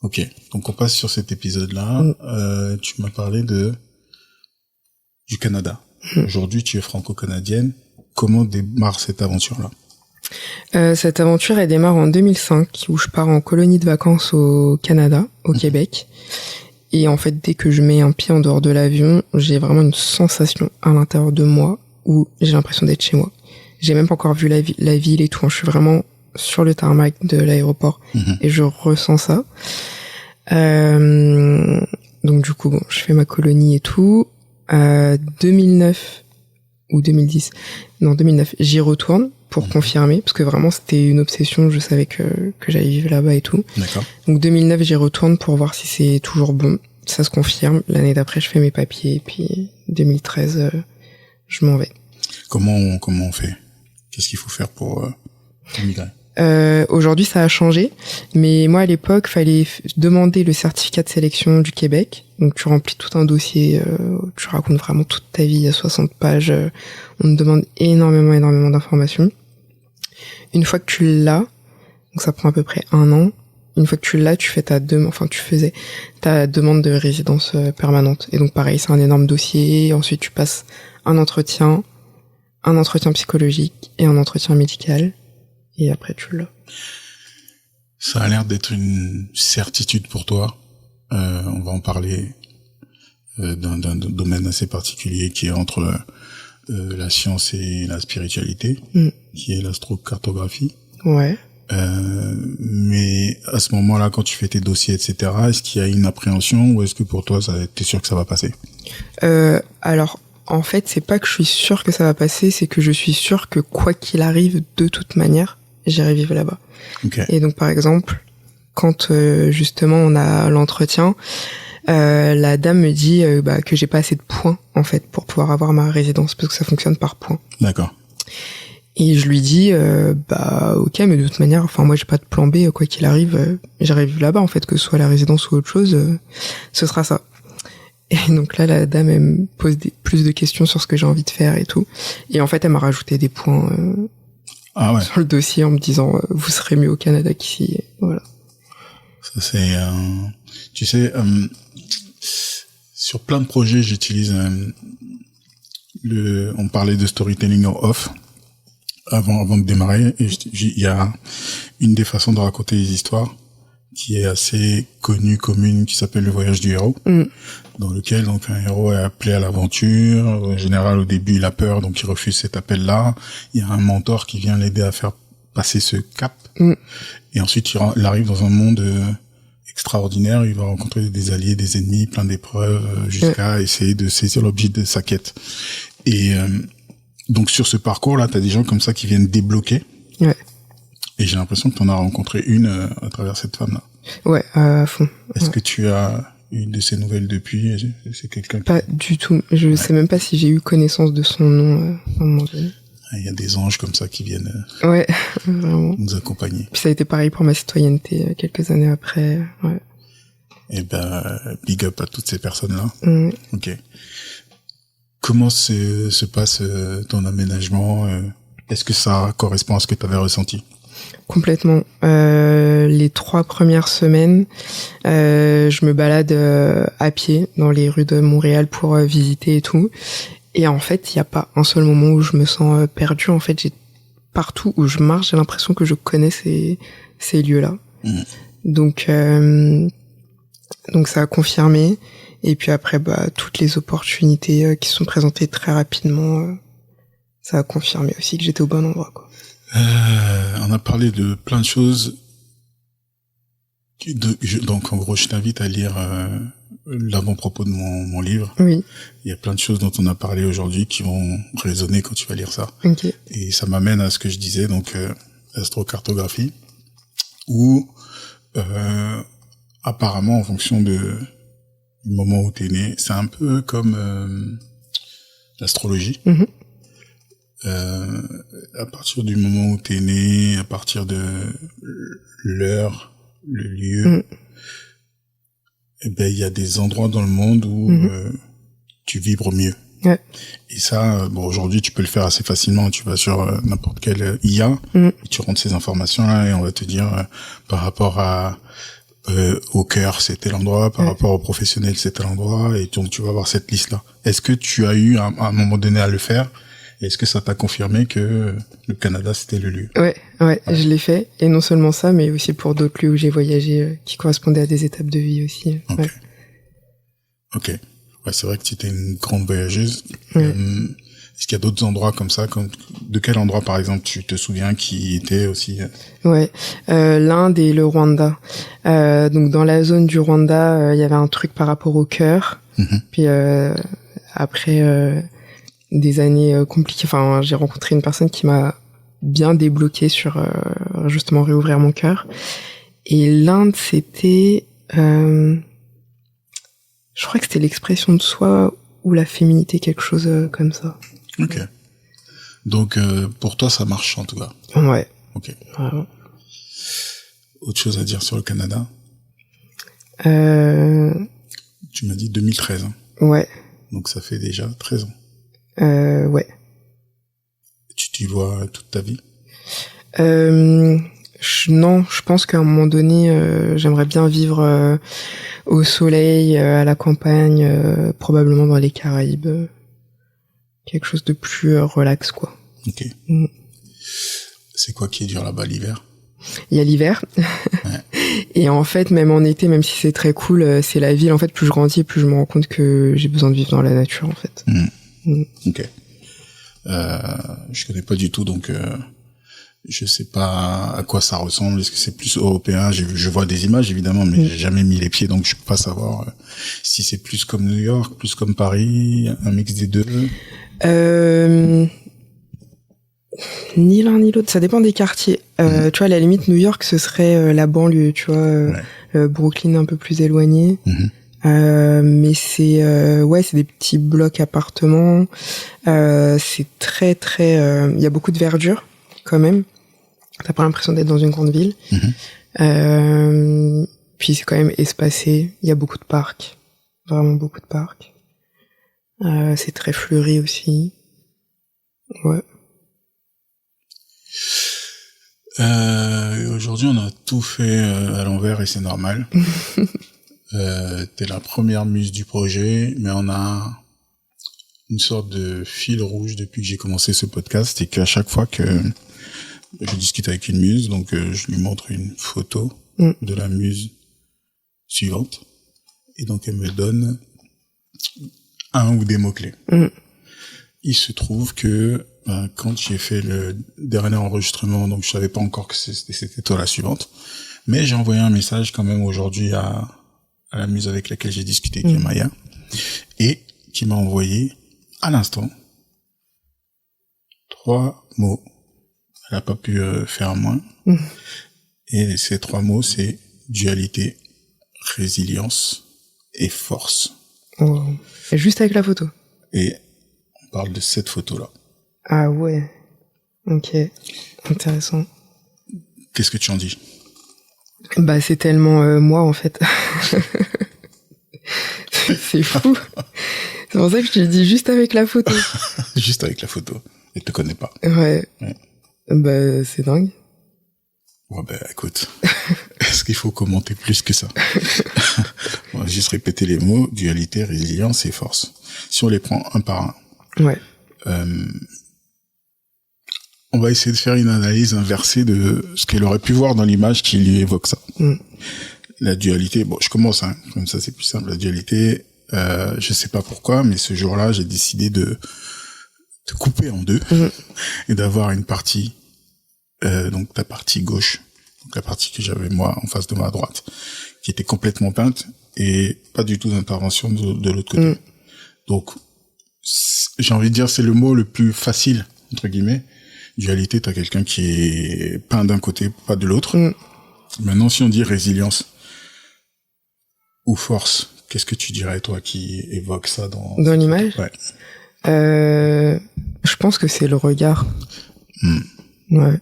A: Ok, donc on passe sur cet épisode-là. Tu m'as parlé du Canada. Aujourd'hui, tu es franco-canadienne. Comment démarre cette aventure-là?
B: Cette aventure, elle démarre en 2005, où je pars en colonie de vacances au Canada, au Québec. Et en fait, dès que je mets un pied en dehors de l'avion, j'ai vraiment une sensation à l'intérieur de moi où j'ai l'impression d'être chez moi. J'ai même pas encore vu la ville et tout. Je suis vraiment sur le tarmac de l'aéroport et je ressens ça. Donc du coup, bon, je fais ma colonie et tout. 2009 ou 2010, non 2009, j'y retourne pour confirmer, parce que vraiment c'était une obsession, je savais que j'allais vivre là-bas et tout.
A: D'accord.
B: Donc 2009, j'y retourne pour voir si c'est toujours bon. Ça se confirme. L'année d'après, je fais mes papiers, et puis 2013, je m'en vais.
A: Comment on fait? Qu'est-ce qu'il faut faire pour immigrer?
B: Aujourd'hui, ça a changé, mais moi à l'époque, fallait demander le certificat de sélection du Québec. Donc tu remplis tout un dossier, tu racontes vraiment toute ta vie, il y a 60 pages. On te demande énormément d'informations. Une fois que tu l'as, donc ça prend à peu près 1 an. Une fois que tu l'as, tu faisais ta demande de résidence permanente. Et donc pareil, c'est un énorme dossier. Ensuite, tu passes un entretien psychologique et un entretien médical. Et après, tu l'as.
A: Ça a l'air d'être une certitude pour toi. On va en parler d'un domaine assez particulier qui est entre la science et la spiritualité, qui est l'astrocartographie.
B: Ouais.
A: Mais à ce moment-là, quand tu fais tes dossiers, etc., est-ce qu'il y a une appréhension ou est-ce que pour toi, t'es sûr que ça va passer?
B: Alors, en fait, c'est pas que je suis sûr que ça va passer, c'est que je suis sûr que quoi qu'il arrive, de toute manière, j'irai vivre là-bas.
A: Okay.
B: Et donc, par exemple, quand justement on a l'entretien, la dame me dit que j'ai pas assez de points en fait pour pouvoir avoir ma résidence, parce que ça fonctionne par points.
A: D'accord.
B: Et je lui dis ok, mais de toute manière, enfin moi j'ai pas de plan B, quoi qu'il arrive, j'irai vivre là-bas en fait, que ce soit la résidence ou autre chose, ce sera ça. Et donc là, la dame elle me pose plus de questions sur ce que j'ai envie de faire et tout. Et en fait, elle m'a rajouté des points sur le dossier en me disant vous serez mieux au Canada qu'ici. Voilà.
A: Ça c'est, tu sais, sur plein de projets, j'utilise on parlait de storytelling en off avant de démarrer. Et il y a une des façons de raconter les histoires, qui est assez connue, commune, qui s'appelle Le Voyage du héros, dans lequel donc un héros est appelé à l'aventure. En général, au début, il a peur, donc il refuse cet appel-là. Il y a un mentor qui vient l'aider à faire passer ce cap. Et ensuite, il arrive dans un monde extraordinaire. Il va rencontrer des alliés, des ennemis, plein d'épreuves, jusqu'à essayer de saisir l'objet de sa quête. Et donc sur ce parcours-là, t'as des gens comme ça qui viennent débloquer.
B: Ouais.
A: Et j'ai l'impression que t'en as rencontré une à travers cette femme-là.
B: Ouais, à fond.
A: Est-ce que tu as une de ces nouvelles depuis? C'est quelqu'un
B: Pas du tout. Je sais même pas si j'ai eu connaissance de son nom à un moment donné.
A: Il y a des anges comme ça qui viennent
B: ouais, vraiment.
A: nous accompagner.
B: Puis ça a été pareil pour ma citoyenneté quelques années après. Ouais.
A: Et ben, big up à toutes ces personnes-là. Ok. Comment se passe ton aménagement? Est-ce que ça correspond à ce que tu avais ressenti?
B: Complètement. Les 3 premières semaines, je me balade à pied dans les rues de Montréal pour visiter et tout. Et en fait, il n'y a pas un seul moment où je me sens perdue. En fait, partout où je marche, j'ai l'impression que je connais ces lieux-là. Donc ça a confirmé. Et puis après, toutes les opportunités qui se sont présentées très rapidement, ça a confirmé aussi que j'étais au bon endroit, quoi.
A: On a parlé de plein de choses. Donc en gros, je t'invite à lire l'avant-propos de mon livre.
B: Oui.
A: Il y a plein de choses dont on a parlé aujourd'hui qui vont résonner quand tu vas lire ça.
B: Ok.
A: Et ça m'amène à ce que je disais, donc astrocartographie, où apparemment en fonction du moment où t'es né, c'est un peu comme l'astrologie. À partir du moment où t'es né, à partir de l'heure, le lieu, eh ben il y a des endroits dans le monde où tu vibres mieux.
B: Ouais.
A: Et ça, aujourd'hui tu peux le faire assez facilement. Tu vas sur n'importe quelle IA, et tu rentres ces informations là et on va te dire par rapport à au cœur c'est tel endroit, par rapport au professionnel c'est tel endroit, et donc tu vas avoir cette liste là. Est-ce que tu as eu à un moment donné à le faire? Est-ce que ça t'a confirmé que le Canada, c'était le lieu?
B: Ouais, je l'ai fait. Et non seulement ça, mais aussi pour d'autres lieux où j'ai voyagé, qui correspondaient à des étapes de vie aussi.
A: Ok. Ouais, c'est vrai que tu étais une grande voyageuse.
B: Ouais.
A: Est-ce qu'il y a d'autres endroits comme ça? De quel endroit, par exemple, tu te souviens qui était aussi?
B: Ouais, l'Inde et le Rwanda. Donc dans la zone du Rwanda, il y avait un truc par rapport au cœur. Puis après... des années compliquées. Enfin, j'ai rencontré une personne qui m'a bien débloqué sur justement réouvrir mon cœur. Et l'Inde, c'était, je crois que c'était l'expression de soi ou la féminité, quelque chose comme ça.
A: Ok. Donc pour toi, ça marche en tout cas.
B: Ouais.
A: Ok.
B: Vraiment.
A: Autre chose à dire sur le Canada? Tu m'as dit 2013. Hein.
B: Ouais.
A: Donc ça fait déjà 13 ans.
B: Ouais.
A: Tu t'y vois toute ta vie?
B: Non, je pense qu'à un moment donné, j'aimerais bien vivre au soleil, à la campagne, probablement dans les Caraïbes. Quelque chose de plus relax, quoi.
A: Ok. C'est quoi qui est dur là-bas l'hiver?
B: Il y a l'hiver. Ouais. Et en fait, même en été, même si c'est très cool, c'est la ville. En fait, plus je grandis, plus je me rends compte que j'ai besoin de vivre dans la nature, en fait.
A: Ok. Je connais pas du tout, donc je sais pas à quoi ça ressemble. Est-ce que c'est plus européen? Je vois des images évidemment, mais j'ai jamais mis les pieds, donc je peux pas savoir si c'est plus comme New York, plus comme Paris, un mix des deux.
B: Ni l'un ni l'autre, ça dépend des quartiers. Tu vois, à la limite, New York, ce serait la banlieue, tu vois, Brooklyn un peu plus éloigné. Mais c'est c'est des petits blocs appartements. C'est très très. Il y a beaucoup de verdure quand même. T'as pas l'impression d'être dans une grande ville. Puis c'est quand même espacé. Il y a beaucoup de parcs, vraiment beaucoup de parcs. C'est très fleuri aussi. Ouais.
A: Aujourd'hui, on a tout fait à l'envers et c'est normal. T'es la première muse du projet, mais on a une sorte de fil rouge depuis que j'ai commencé ce podcast, et qu'à chaque fois que je discute avec une muse, donc je lui montre une photo de la muse suivante. Et donc, elle me donne un ou des mots-clés. Il se trouve que quand j'ai fait le dernier enregistrement, donc je savais pas encore que c'était toi la suivante, mais j'ai envoyé un message quand même aujourd'hui à la muse avec laquelle j'ai discuté, qui est Maya, et qui m'a envoyé à l'instant 3 mots. Elle a pas pu faire moins. Et ces 3 mots, c'est dualité, résilience et force.
B: Oh. Et juste avec la photo.
A: Et on parle de cette photo-là.
B: Ah ouais. Ok. Intéressant.
A: Qu'est-ce que tu en dis?
B: Bah, c'est tellement moi, en fait. C'est fou. C'est pour ça que je te le dis juste avec la photo.
A: Juste avec la photo. Elle te connaît pas.
B: Ouais. Bah, c'est dingue.
A: Ouais, bah, écoute. Est-ce qu'il faut commenter plus que ça? On va juste répéter les mots: dualité, résilience et force. Si on les prend un par un.
B: Ouais.
A: On va essayer de faire une analyse inversée de ce qu'elle aurait pu voir dans l'image qui lui évoque ça. La dualité, bon, je commence, hein, comme ça c'est plus simple. La dualité, je sais pas pourquoi, mais ce jour-là, j'ai décidé de couper en deux et d'avoir une partie, donc ta partie gauche, donc la partie que j'avais moi en face de ma droite, qui était complètement peinte et pas du tout d'intervention de l'autre côté. Donc, j'ai envie de dire, c'est le mot le plus facile, entre guillemets. Dualité, t'as quelqu'un qui est peint d'un côté, pas de l'autre. Maintenant, si on dit résilience ou force, qu'est-ce que tu dirais, toi, qui évoque ça dans
B: l'image?
A: Ouais.
B: Je pense que c'est le regard. Ouais.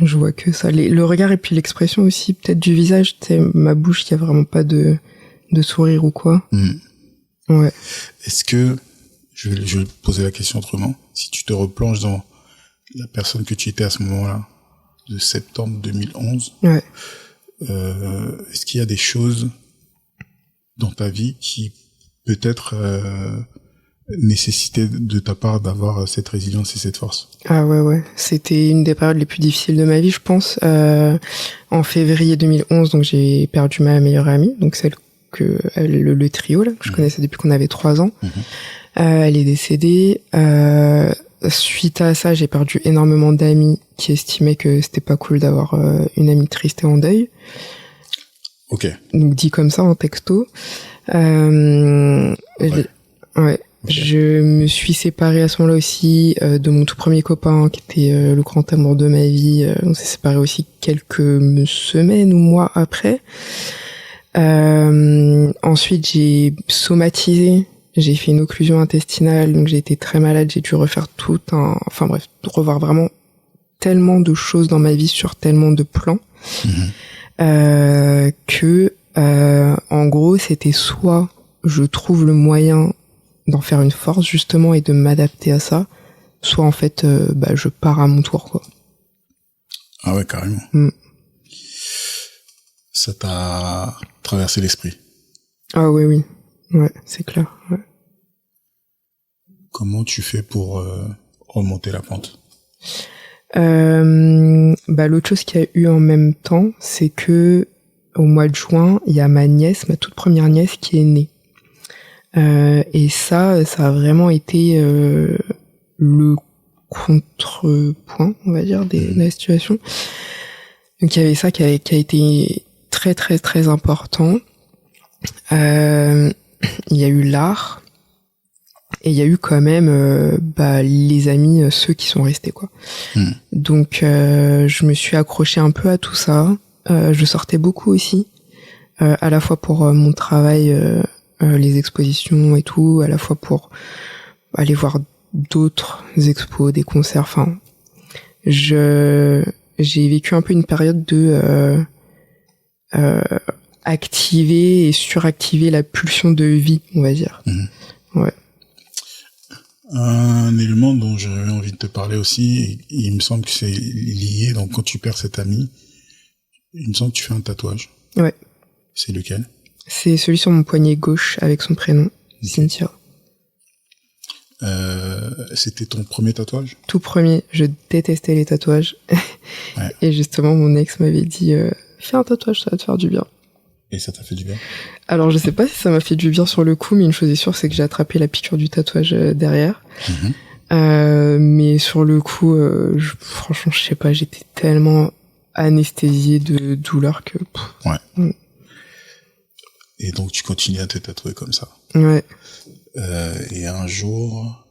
B: Je vois que ça. Le regard et puis l'expression aussi, peut-être du visage. Tu sais, ma bouche qui a vraiment pas de sourire ou quoi. Ouais.
A: Est-ce que, je vais te poser la question autrement, si tu te replonges dans la personne que tu étais à ce moment-là, de septembre 2011,
B: ouais.
A: Est-ce qu'il y a des choses dans ta vie qui peut-être nécessitaient de ta part d'avoir cette résilience et cette force?
B: Ah ouais. C'était une des périodes les plus difficiles de ma vie, je pense. En février 2011, donc j'ai perdu ma meilleure amie, donc celle le trio là, que je connaissais depuis qu'on avait 3 ans. Elle est décédée. Suite à ça, j'ai perdu énormément d'amis qui estimaient que c'était pas cool d'avoir une amie triste et en deuil.
A: Ok.
B: Donc dit comme ça en texto. Ouais. Okay. Je me suis séparée à ce moment-là aussi de mon tout premier copain qui était le grand amour de ma vie. On s'est séparés aussi quelques semaines ou mois après. Ensuite, j'ai somatisé. J'ai fait une occlusion intestinale, donc j'ai été très malade, j'ai dû refaire revoir vraiment tellement de choses dans ma vie sur tellement de plans, que, en gros, c'était soit je trouve le moyen d'en faire une force, justement, et de m'adapter à ça, soit, en fait, je pars à mon tour, quoi.
A: Ah ouais, carrément. Ça t'a traversé l'esprit?
B: Ah oui. Ouais, c'est clair. Ouais.
A: Comment tu fais pour remonter la pente?
B: L'autre chose qu'il y a eu en même temps, c'est que au mois de juin, il y a ma toute première nièce qui est née. Et ça a vraiment été le contrepoint, on va dire, de la situation. Donc il y avait ça qui a été très très très important. Il y a eu l'art et il y a eu quand même les amis, ceux qui sont restés, quoi. Donc je me suis accrochée un peu à tout ça. Je sortais beaucoup aussi, à la fois pour mon travail, les expositions et tout, à la fois pour aller voir d'autres expos, des concerts. Enfin, j'ai vécu un peu une période de activer et suractiver la pulsion de vie, on va dire. Ouais.
A: Un élément dont j'avais envie de te parler aussi, et il me semble que c'est lié, donc quand tu perds cet ami, il me semble que tu fais un tatouage.
B: Ouais.
A: C'est lequel?
B: C'est celui sur mon poignet gauche avec son prénom, Cynthia.
A: C'était ton premier tatouage?
B: Tout premier. Je détestais les tatouages.
A: Ouais.
B: Et justement, mon ex m'avait dit, fais un tatouage, ça va te faire du bien.
A: Et ça t'a fait du bien?
B: Alors, je sais pas si ça m'a fait du bien sur le coup, mais une chose est sûre, c'est que j'ai attrapé la piqûre du tatouage derrière. Mais sur le coup, franchement, je sais pas, j'étais tellement anesthésiée de douleur que...
A: Ouais. Et donc, tu continues à te tatouer comme ça.
B: Ouais.
A: Et un jour,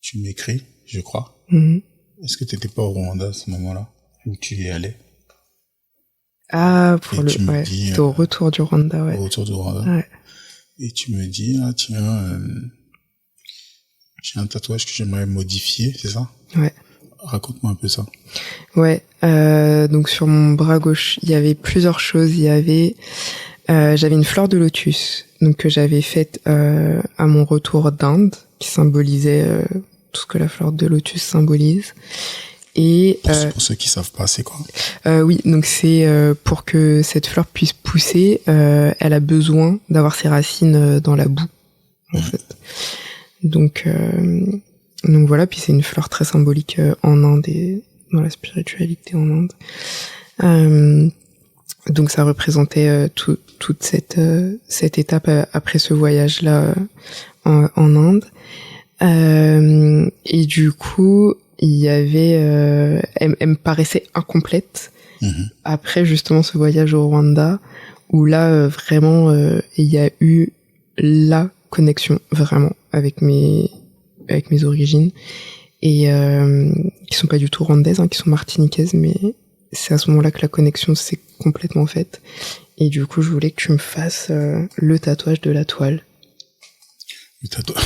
A: tu m'écris, je crois. Est-ce que t'étais pas au Rwanda à ce moment-là? Où tu y allais?
B: Ah,
A: ouais.
B: C'était au retour du Rwanda, ouais.
A: Au retour du Rwanda.
B: Ouais.
A: Et tu me dis, ah tiens, j'ai un tatouage que j'aimerais modifier, c'est ça?
B: Ouais.
A: Raconte-moi un peu ça.
B: Ouais. Donc sur mon bras gauche, il y avait plusieurs choses. Il y avait, j'avais une fleur de lotus, donc que j'avais faite à mon retour d'Inde, qui symbolisait tout ce que la fleur de lotus symbolise. Et
A: pour ceux qui savent pas, c'est quoi?
B: Oui, donc c'est pour que cette fleur puisse pousser, elle a besoin d'avoir ses racines dans la boue, en fait. Donc voilà, puis c'est une fleur très symbolique en Inde et dans la spiritualité en Inde. Donc ça représentait toute cette étape après ce voyage-là en Inde. Et du coup, il y avait, elle me paraissait incomplète après justement ce voyage au Rwanda, où là vraiment il y a eu la connexion vraiment avec mes origines et qui sont pas du tout rwandaises, qui sont martiniquaises, mais c'est à ce moment-là que la connexion s'est complètement faite. Et du coup, je voulais que tu me fasses le tatouage de la toile.
A: Le tatouage.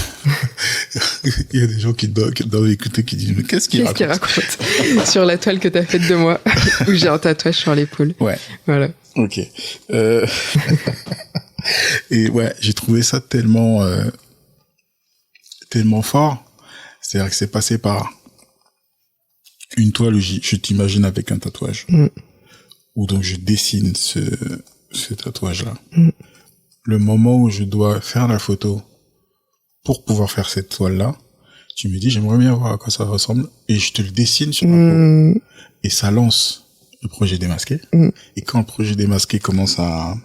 A: Il y a des gens qui doivent écouter, qui disent, mais qu'est-ce qu'il raconte
B: sur la toile que t'as faite de moi, où j'ai un tatouage sur l'épaule.
A: Ouais.
B: Voilà.
A: Ok. Et ouais, j'ai trouvé ça tellement fort. C'est-à-dire que c'est passé par une toile où je t'imagine avec un tatouage. Où donc je dessine ce tatouage-là. Le moment où je dois faire la photo pour pouvoir faire cette toile-là, tu me dis, j'aimerais bien voir à quoi ça ressemble, et je te le dessine sur ma peau. Et ça lance le projet démasqué. Et quand le projet démasqué commence à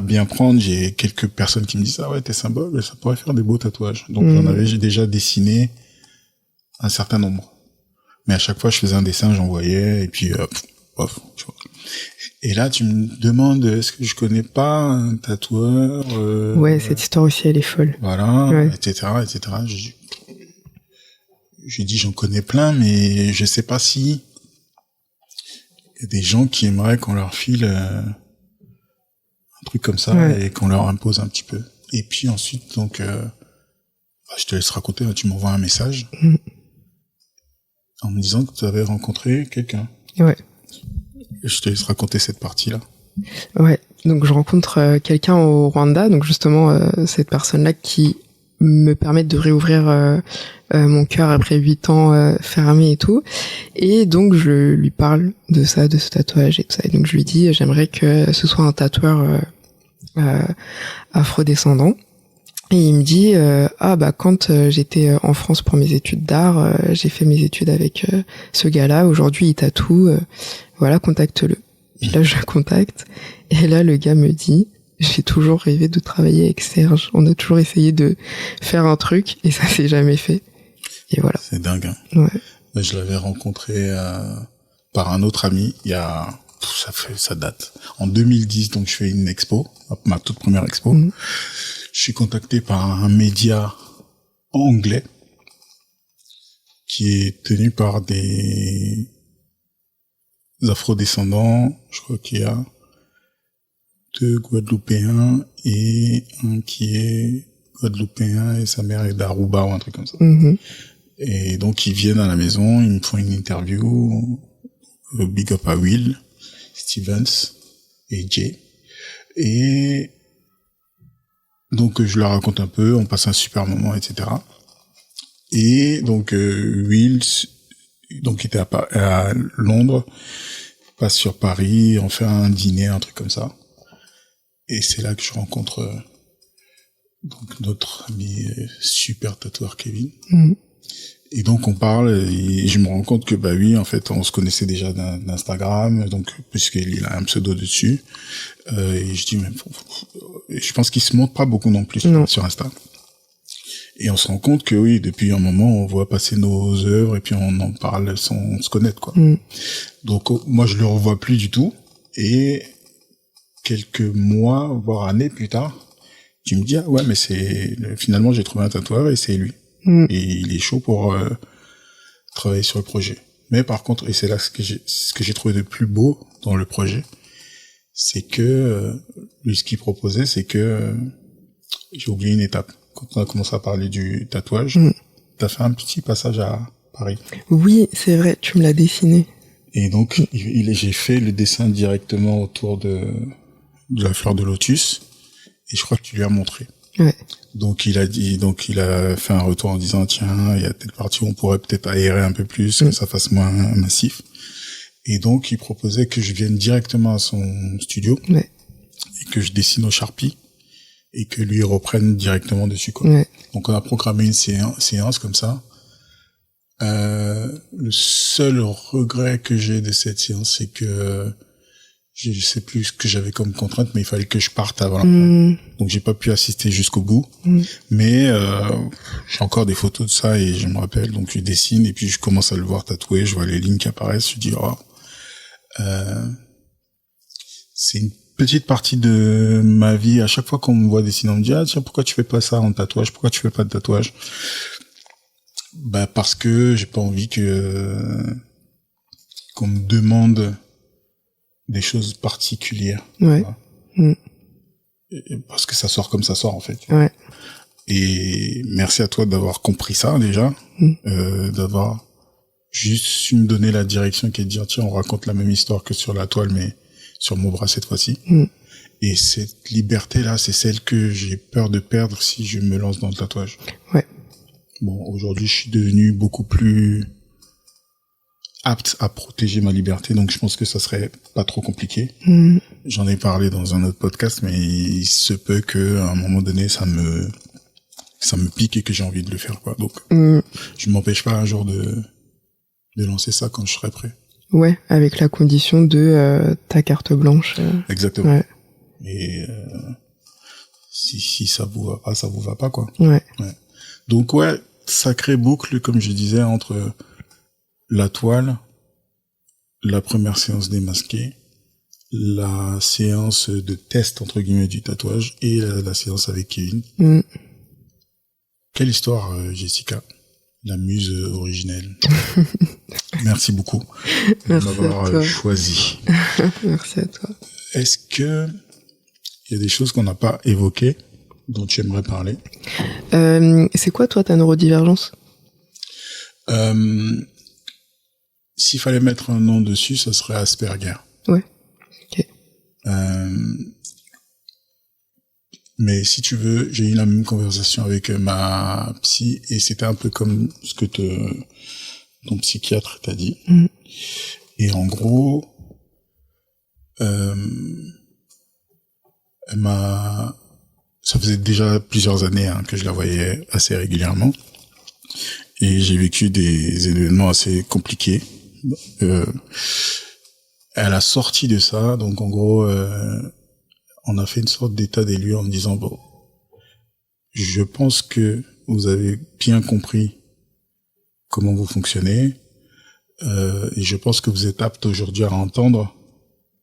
A: bien prendre, j'ai quelques personnes qui me disent, ah ouais, tes symboles, ça pourrait faire des beaux tatouages. Donc j'ai déjà dessiné un certain nombre. Mais à chaque fois, je faisais un dessin, j'envoyais, et puis, pof, tu vois. Et là, tu me demandes, est-ce que je connais pas un tatoueur
B: Ouais, cette histoire aussi, elle est folle.
A: Voilà, ouais. etc. Je dis, j'en connais plein, mais je sais pas si il y a des gens qui aimeraient qu'on leur file un truc comme ça et qu'on leur impose un petit peu. Et puis ensuite, donc, je te laisse raconter, tu m'envoies un message en me disant que tu avais rencontré quelqu'un.
B: Ouais.
A: Je te laisse raconter cette partie-là.
B: Ouais, donc je rencontre quelqu'un au Rwanda, donc justement cette personne-là qui me permet de réouvrir mon cœur après 8 ans fermé et tout. Et donc je lui parle de ça, de ce tatouage et tout ça. Et donc je lui dis, j'aimerais que ce soit un tatoueur afrodescendant. Et il me dit, quand j'étais en France pour mes études d'art, j'ai fait mes études avec ce gars-là. Aujourd'hui, il tatoue. Voilà, contacte-le. Puis là, je le contacte. Et là, le gars me dit, j'ai toujours rêvé de travailler avec Serge. On a toujours essayé de faire un truc et ça s'est jamais fait. Et voilà.
A: C'est dingue. Hein.
B: Ouais.
A: Je l'avais rencontré par un autre ami. Il y a, ça date. En 2010, donc je fais une expo, ma toute première expo. Je suis contacté par un média anglais qui est tenu par des afro-descendants. Je crois qu'il y a 2 Guadeloupéens et un qui est Guadeloupéen et sa mère est d'Aruba ou un truc comme ça. Et donc ils viennent à la maison, ils me font une interview. Big up à Will, Stevens et Jay. Et donc je leur raconte un peu, on passe un super moment, etc. Et donc Will, donc était à Londres, passe sur Paris, on fait un dîner, un truc comme ça. Et c'est là que je rencontre donc notre ami super tatoueur Kevin. Et donc on parle et je me rends compte que bah oui, en fait, on se connaissait déjà d'Instagram, donc puisqu'il a un pseudo dessus. Et je dis même, je pense qu'il se montre pas beaucoup non plus sur Insta. Et on se rend compte que oui, depuis un moment, on voit passer nos œuvres et puis on en parle sans se connaître, quoi. Donc moi, je le revois plus du tout. Et quelques mois, voire années plus tard, tu me dis ah ouais, mais finalement j'ai trouvé un tatoueur et c'est lui. Et il est chaud pour travailler sur le projet. Mais par contre, et c'est là ce que j'ai trouvé de plus beau dans le projet, c'est que lui, ce qu'il proposait, c'est que j'ai oublié une étape. Quand on a commencé à parler du tatouage, t'as fait un petit passage à Paris.
B: Oui, c'est vrai, tu me l'as dessiné.
A: Et donc, j'ai fait le dessin directement autour de la fleur de lotus, et je crois que tu lui as montré.
B: Ouais.
A: Donc il a fait un retour en disant tiens, il y a telle partie où on pourrait peut-être aérer un peu plus, que ça fasse moins massif. Et donc il proposait que je vienne directement à son studio et que je dessine au Sharpie et que lui reprenne directement dessus, quoi. Donc on a programmé une séance comme ça. Le seul regret que j'ai de cette séance, c'est que je sais plus ce que j'avais comme contrainte, mais il fallait que je parte avant. Donc j'ai pas pu assister jusqu'au bout. Mais j'ai encore des photos de ça et je me rappelle. Donc je dessine et puis je commence à le voir tatouer. Je vois les lignes qui apparaissent. Je dis c'est une petite partie de ma vie. À chaque fois qu'on me voit dessiner, on me dit ah tiens, pourquoi tu fais pas ça en tatouage? Pourquoi tu fais pas de tatouage? Bah parce que j'ai pas envie qu'on me demande des choses particulières. Parce que ça sort comme ça sort, en fait. Et merci à toi d'avoir compris ça, déjà. D'avoir juste su me donner la direction qui est de dire, tiens, on raconte la même histoire que sur la toile, mais sur mon bras cette fois-ci. Et cette liberté-là, c'est celle que j'ai peur de perdre si je me lance dans le tatouage. Bon, aujourd'hui, je suis devenu beaucoup plus apte à protéger ma liberté, donc je pense que ça serait pas trop compliqué. J'en ai parlé dans un autre podcast, mais il se peut que à un moment donné ça me pique et que j'ai envie de le faire, quoi. Donc je m'empêche pas un jour de lancer ça quand je serai prêt.
B: Avec la condition de ta carte blanche.
A: Exactement. Et si ça vous va pas, quoi. Donc sacrée boucle, comme je disais, entre la toile, la première séance démasquée, la séance de test entre guillemets du tatouage et la séance avec Kevin. Quelle histoire, Jessica, la muse originelle. Merci beaucoup de m'avoir choisi.
B: Merci à toi.
A: Est-ce que il y a des choses qu'on n'a pas évoquées dont tu aimerais parler?
B: C'est quoi toi ta neurodivergence?
A: S'il fallait mettre un nom dessus, ça serait Asperger.
B: Ok.
A: Mais si tu veux, j'ai eu la même conversation avec ma psy et c'était un peu comme ce que ton psychiatre t'a dit. Et en gros, ça faisait déjà plusieurs années que je la voyais assez régulièrement. Et j'ai vécu des événements assez compliqués. Elle a sorti de ça, donc en gros, on a fait une sorte d'état des lieux en me disant bon, je pense que vous avez bien compris comment vous fonctionnez, et je pense que vous êtes apte aujourd'hui à entendre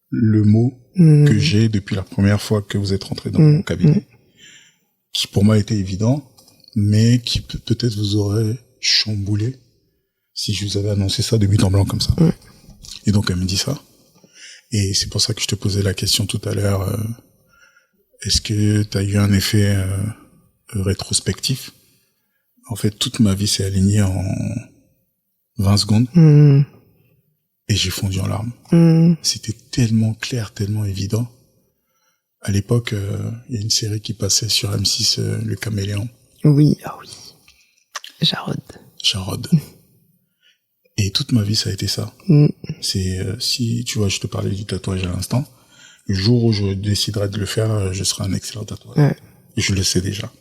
A: le mot que j'ai depuis la première fois que vous êtes rentré dans mon cabinet, qui pour moi était évident, mais qui peut-être vous aurait chamboulé si je vous avais annoncé ça de but en blanc comme ça. Et donc elle me dit ça. Et c'est pour ça que je te posais la question tout à l'heure, est-ce que tu as eu un effet rétrospectif? En fait, toute ma vie s'est alignée en 20 secondes. Et j'ai fondu en larmes. C'était tellement clair, tellement évident. À l'époque, il y a une série qui passait sur M6, Le Caméléon.
B: Oui. Jarod.
A: Et toute ma vie, ça a été ça. C'est, si, tu vois, je te parlais du tatouage à l'instant, le jour où je déciderai de le faire, je serai un excellent tatoueur. Et je le sais déjà.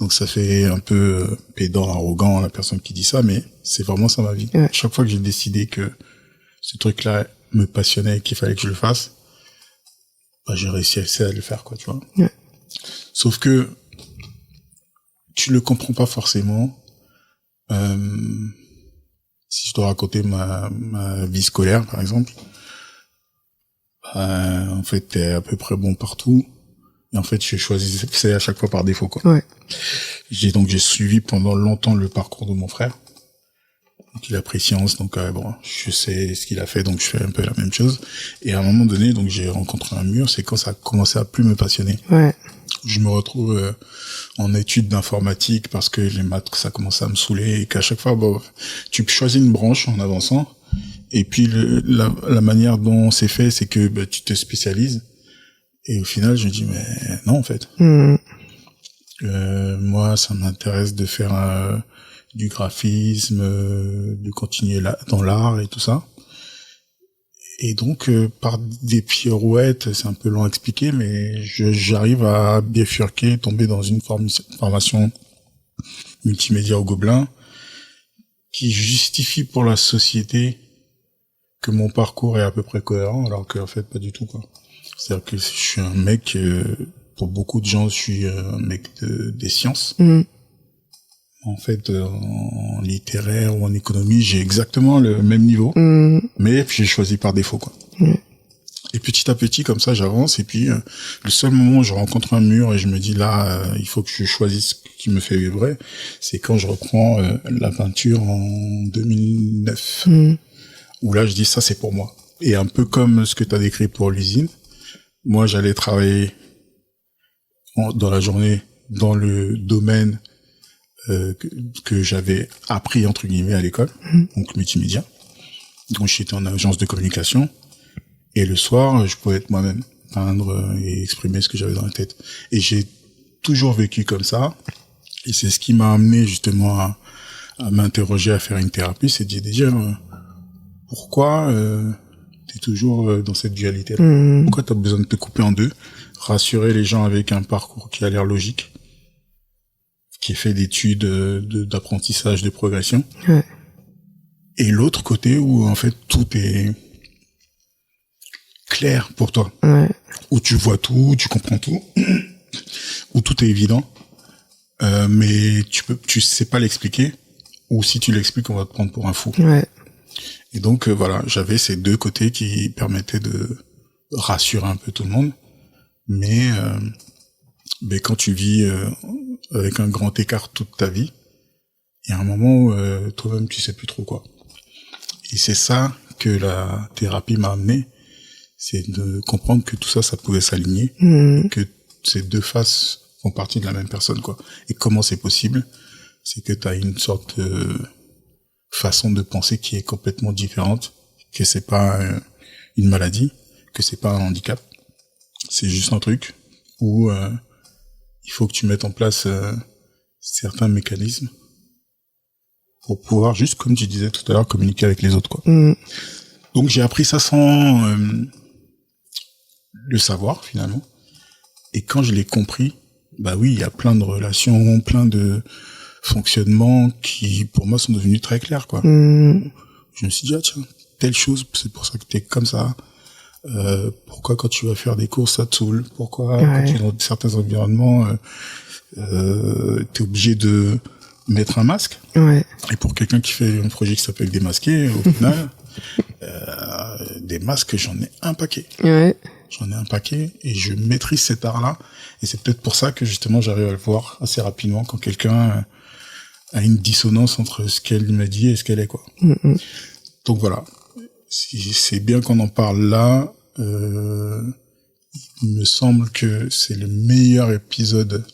A: Donc ça fait un peu pédant, arrogant la personne qui dit ça, mais c'est vraiment ça ma vie.
B: Ouais.
A: Chaque fois que j'ai décidé que ce truc-là me passionnait et qu'il fallait que je le fasse, bah, j'ai réussi à le faire, quoi, tu vois.
B: Ouais.
A: Sauf que tu le comprends pas forcément. Si je dois raconter ma vie scolaire, par exemple, en fait, t'es à peu près bon partout. Et en fait, j'ai choisi c'est à chaque fois par défaut, quoi.
B: Ouais.
A: J'ai suivi pendant longtemps le parcours de mon frère. Donc, il a pris sciences, donc bon, je sais ce qu'il a fait, donc je fais un peu la même chose. Et à un moment donné, donc j'ai rencontré un mur, c'est quand ça a commencé à plus me passionner.
B: Ouais.
A: Je me retrouve en études d'informatique parce que les maths, ça commençait à me saouler et qu'à chaque fois, bon, tu choisis une branche en avançant. Et puis la manière dont c'est fait, c'est que bah, tu te spécialises. Et au final, je me dis mais non en fait. Moi, ça m'intéresse de faire du graphisme, de continuer dans l'art et tout ça. Et donc, par des pirouettes, c'est un peu long à expliquer, mais j'arrive à bifurquer, tomber dans une formation multimédia au Gobelin qui justifie pour la société que mon parcours est à peu près cohérent, alors qu'en fait, pas du tout, quoi. C'est-à-dire que je suis un mec, pour beaucoup de gens, je suis un mec des sciences. En fait, en littéraire ou en économie, j'ai exactement le même niveau, mais j'ai choisi par défaut, quoi. Et petit à petit, comme ça, j'avance. Et puis, le seul moment où je rencontre un mur et je me dis là, il faut que je choisisse ce qui me fait vibrer, c'est quand je reprends la peinture en 2009, où là, je dis ça, c'est pour moi. Et un peu comme ce que tu as décrit pour l'usine, moi, j'allais travailler dans la journée dans le domaine que j'avais appris entre guillemets à l'école, donc multimédia. Donc j'étais en agence de communication et le soir je pouvais être moi-même, peindre et exprimer ce que j'avais dans la tête. Et j'ai toujours vécu comme ça et c'est ce qui m'a amené justement à m'interroger, à faire une thérapie, c'est de dire pourquoi t'es toujours dans cette dualité-là. Pourquoi t'as besoin de te couper en deux, rassurer les gens avec un parcours qui a l'air logique, qui est fait d'études, d'apprentissage, de progression.
B: Ouais.
A: Et l'autre côté où, en fait, tout est clair pour toi.
B: Ouais.
A: Où tu vois tout, tu comprends tout. Où tout est évident. Mais tu sais pas l'expliquer. Ou si tu l'expliques, on va te prendre pour un fou.
B: Ouais.
A: Et donc, voilà, j'avais ces deux côtés qui permettaient de rassurer un peu tout le monde. Mais quand tu vis avec un grand écart toute ta vie, il y a un moment où toi-même tu sais plus trop quoi. Et c'est ça que la thérapie m'a amené, c'est de comprendre que tout ça, ça pouvait s'aligner, que ces deux faces font partie de la même personne, quoi. Et comment c'est possible? C'est que tu as une sorte de façon de penser qui est complètement différente, que c'est pas une maladie, que c'est pas un handicap, c'est juste un truc où il faut que tu mettes en place certains mécanismes pour pouvoir, juste comme tu disais tout à l'heure, communiquer avec les autres, quoi. Donc j'ai appris ça sans le savoir finalement. Et quand je l'ai compris, bah oui, il y a plein de relations, plein de fonctionnements qui pour moi sont devenus très clairs, quoi. Je me suis dit tiens, telle chose, c'est pour ça que t'es comme ça. Pourquoi quand tu vas faire des courses ça te saoule? Pourquoi quand tu es dans certains environnements t'es obligé de mettre un masque? Et pour quelqu'un qui fait un projet qui s'appelle Démasqué, au final des masques, j'en ai un paquet. J'en ai un paquet et je maîtrise cet art-là. Et c'est peut-être pour ça que justement j'arrive à le voir assez rapidement quand quelqu'un a une dissonance entre ce qu'elle m'a dit et ce qu'elle est, quoi. Donc voilà. C'est bien qu'on en parle là. Il me semble que c'est le meilleur épisode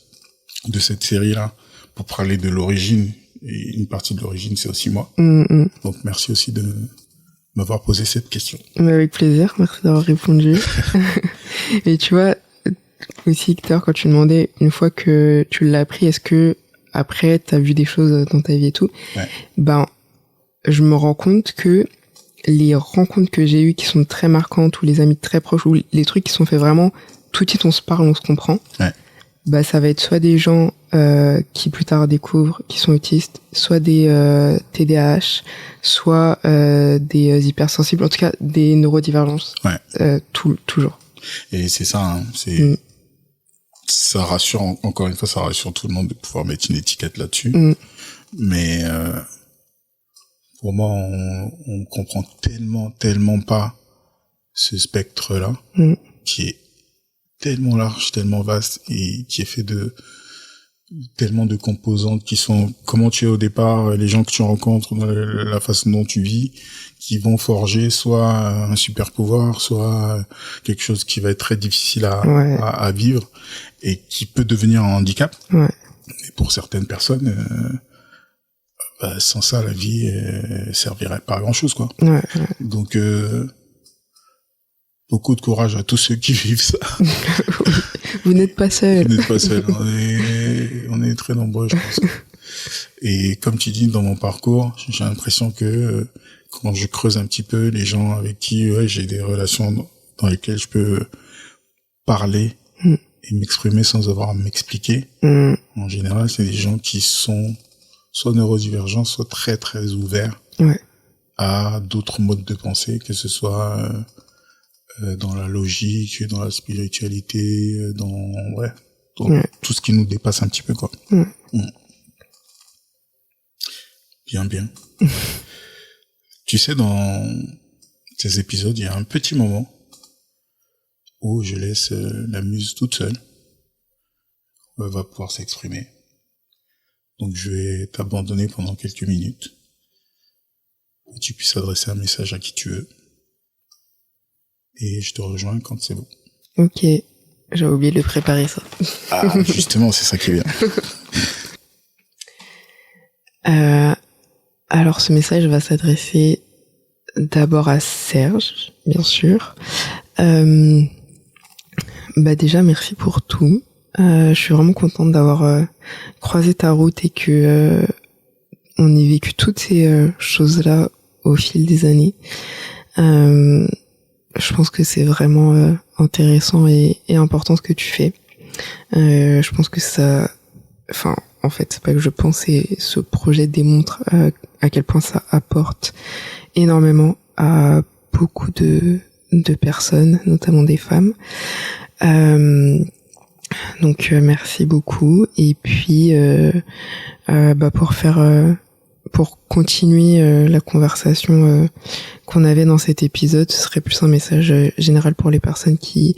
A: de cette série-là pour parler de l'origine. Et une partie de l'origine, c'est aussi moi. Donc merci aussi de m'avoir posé cette question.
B: Mais avec plaisir, merci d'avoir répondu. Et tu vois, aussi Hector, quand tu demandais, une fois que tu l'as appris, est-ce que après t'as vu des choses dans ta vie et tout, ben je me rends compte que les rencontres que j'ai eues qui sont très marquantes, ou les amis très proches, ou les trucs qui sont faits vraiment tout de suite on se parle, on se comprend, ça va être soit des gens qui plus tard découvrent qui sont autistes, soit des TDAH, soit des hypersensibles, en tout cas des neurodivergences.
A: Ouais.
B: Toujours.
A: Et c'est ça, hein, ça rassure, encore une fois, ça rassure tout le monde de pouvoir mettre une étiquette là-dessus. Mais pour moi, on comprend tellement pas ce spectre-là, qui est tellement large, tellement vaste, et qui est fait de tellement de composantes qui sont comment tu es au départ, les gens que tu rencontres, la façon dont tu vis, qui vont forger soit un super pouvoir, soit quelque chose qui va être très difficile à vivre et qui peut devenir un handicap.
B: Ouais.
A: Et pour certaines personnes, sans ça, la vie servirait pas à grand chose, quoi.
B: Ouais.
A: Donc beaucoup de courage à tous ceux qui vivent ça.
B: Vous n'êtes pas seul.
A: Vous n'êtes pas seul. On est très nombreux, je pense. Et comme tu dis, dans mon parcours, j'ai l'impression que quand je creuse un petit peu les gens avec qui j'ai des relations dans lesquelles je peux parler et m'exprimer sans avoir à m'expliquer, en général, c'est des gens qui sont soit neurodivergents, soit très très ouverts à d'autres modes de pensée, que ce soit dans la logique, dans la spiritualité, dans tout ce qui nous dépasse un petit peu, quoi. Bien. Tu sais, dans ces épisodes, il y a un petit moment où je laisse la muse toute seule, où elle va pouvoir s'exprimer. Donc je vais t'abandonner pendant quelques minutes, et tu puisses adresser un message à qui tu veux. Et je te rejoins quand c'est bon.
B: Ok, j'ai oublié de préparer ça.
A: Ah, justement, c'est ça qui est bien.
B: Alors ce message va s'adresser d'abord à Serge, bien sûr. Déjà merci pour tout. Je suis vraiment contente d'avoir croisé ta route et que on ait vécu toutes ces choses-là au fil des années. Je pense que c'est vraiment intéressant et important ce que tu fais. Je pense que en fait, c'est pas que je pense, et ce projet démontre à quel point ça apporte énormément à beaucoup de personnes, notamment des femmes. Donc merci beaucoup. Et puis pour continuer la conversation qu'on avait dans cet épisode, ce serait plus un message général pour les personnes qui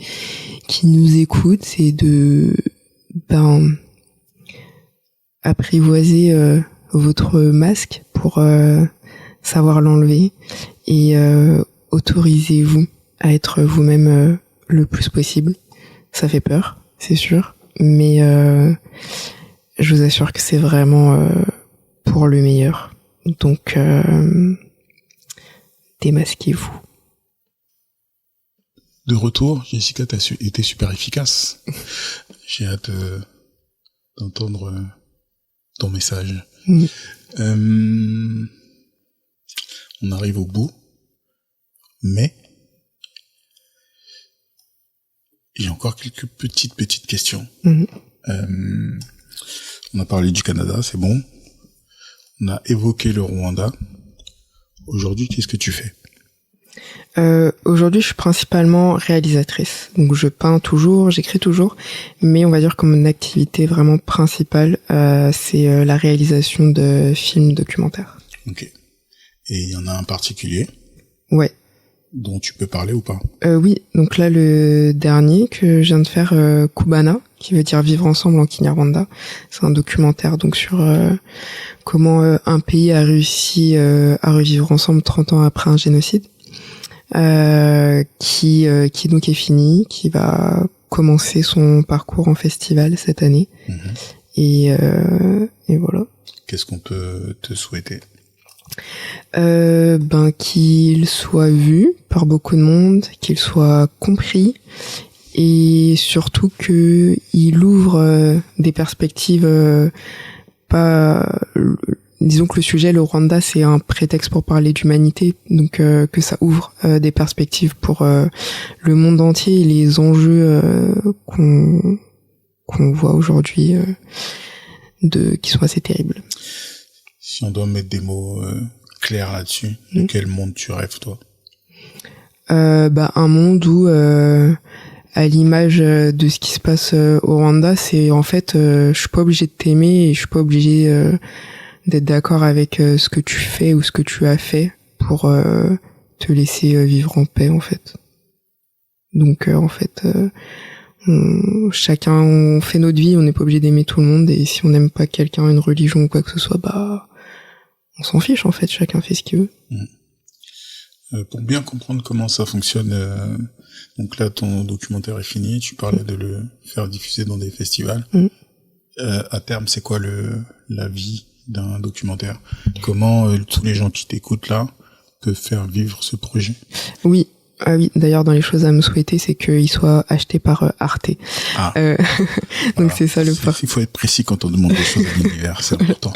B: nous écoutent, c'est de apprivoiser votre masque pour savoir l'enlever, et autorisez-vous à être vous-même le plus possible. Ça fait peur, c'est sûr, mais je vous assure que c'est vraiment pour le meilleur. Donc démasquez-vous.
A: De retour, Jessica, t'as été super efficace. J'ai hâte d'entendre ton message. On arrive au bout, mais j'ai encore quelques petites questions. On a parlé du Canada, c'est bon. On a évoqué le Rwanda. Aujourd'hui, qu'est-ce que tu fais ?
B: Aujourd'hui, je suis principalement réalisatrice. Donc, je peins toujours, j'écris toujours, mais on va dire que mon activité vraiment principale, c'est la réalisation de films documentaires.
A: Ok. Et il y en a un particulier ?
B: Ouais.
A: Dont tu peux parler ou pas ?
B: Oui. Donc là, le dernier que je viens de faire, Kubana, qui veut dire vivre ensemble en Kinyarwanda. C'est un documentaire donc sur comment un pays a réussi à revivre ensemble 30 ans après un génocide. Qui donc est fini, qui va commencer son parcours en festival cette année. Et voilà.
A: Qu'est-ce qu'on peut te souhaiter ?
B: Qu'il soit vu par beaucoup de monde, qu'il soit compris, et surtout que il ouvre des perspectives disons que le sujet, le Rwanda, c'est un prétexte pour parler d'humanité, donc que ça ouvre des perspectives pour le monde entier et les enjeux qu'on voit aujourd'hui qui sont assez terribles.
A: Si on doit mettre des mots clairs là-dessus, de quel monde tu rêves, toi?
B: Un monde où, à l'image de ce qui se passe au Rwanda, c'est en fait, je suis pas obligée de t'aimer et je suis pas obligée d'être d'accord avec ce que tu fais ou ce que tu as fait pour te laisser vivre en paix, en fait. Donc, chacun, on fait notre vie, on n'est pas obligé d'aimer tout le monde, et si on n'aime pas quelqu'un, une religion ou quoi que ce soit, on s'en fiche, en fait, chacun fait ce qu'il veut.
A: Pour bien comprendre comment ça fonctionne, donc là, ton documentaire est fini, tu parlais de le faire diffuser dans des festivals. À terme, c'est quoi la vie d'un documentaire? Comment tous les gens qui t'écoutent là peuvent faire vivre ce projet? Oui.
B: Ah oui, d'ailleurs, dans les choses à me souhaiter, c'est qu'il soit acheté par Arte. Donc
A: voilà.
B: C'est ça le parcours.
A: Il faut être précis quand on demande des choses à l'univers, c'est important.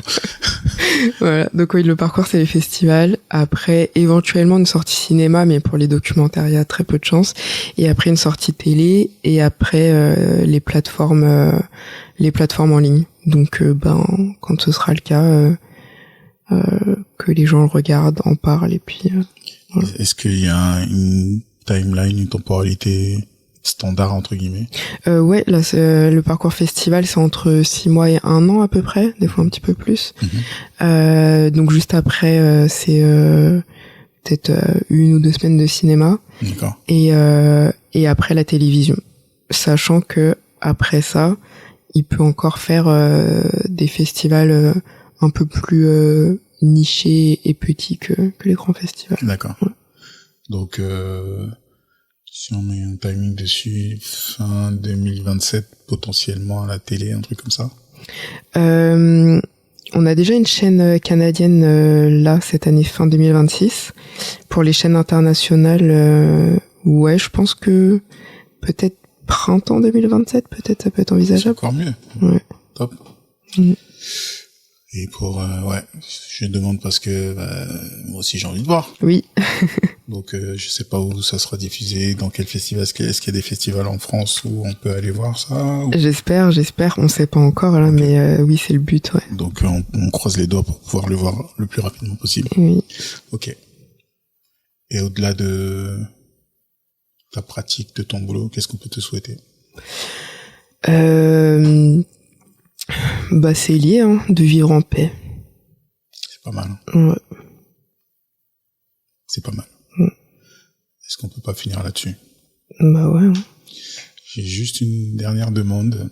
B: Voilà, donc oui, le parcours, c'est les festivals. Après, éventuellement, une sortie cinéma, mais pour les documentaires, il y a très peu de chance. Et après, une sortie télé. Et après, les plateformes en ligne. Donc, quand ce sera le cas, que les gens le regardent, en parlent, et puis... Voilà.
A: Est-ce qu'il y a une timeline, une temporalité standard, entre guillemets?
B: Ouais, là, le parcours festival, c'est entre 6 mois et 1 an à peu près, des fois un petit peu plus. Donc juste après, c'est peut-être 1 ou 2 semaines de cinéma.
A: D'accord.
B: Et après la télévision. Sachant que après ça, il peut encore faire des festivals un peu plus nichés et petits que les grands festivals.
A: D'accord. Ouais. Donc, si on met un timing dessus, fin 2027, potentiellement à la télé, un truc comme ça?
B: On a déjà une chaîne canadienne là, cette année, fin 2026. Pour les chaînes internationales, ouais, je pense que peut-être printemps 2027, peut-être ça peut être envisageable.
A: C'est encore mieux.
B: Ouais.
A: Top. Et pour je demande parce que moi aussi j'ai envie de voir.
B: Oui.
A: Donc je sais pas où ça sera diffusé, dans quel festival, est-ce qu'il y a des festivals en France où on peut aller voir ça ou...
B: J'espère, on sait pas encore là, okay. Mais oui, c'est le but, ouais.
A: Donc on croise les doigts pour pouvoir le voir le plus rapidement possible.
B: Oui.
A: OK. Et au-delà de ta pratique, de ton boulot, qu'est-ce qu'on peut te souhaiter?
B: C'est lié, hein, de vivre en paix.
A: C'est pas mal.
B: Ouais.
A: C'est pas mal. Est-ce qu'on peut pas finir là-dessus?
B: Ouais.
A: J'ai juste une dernière demande.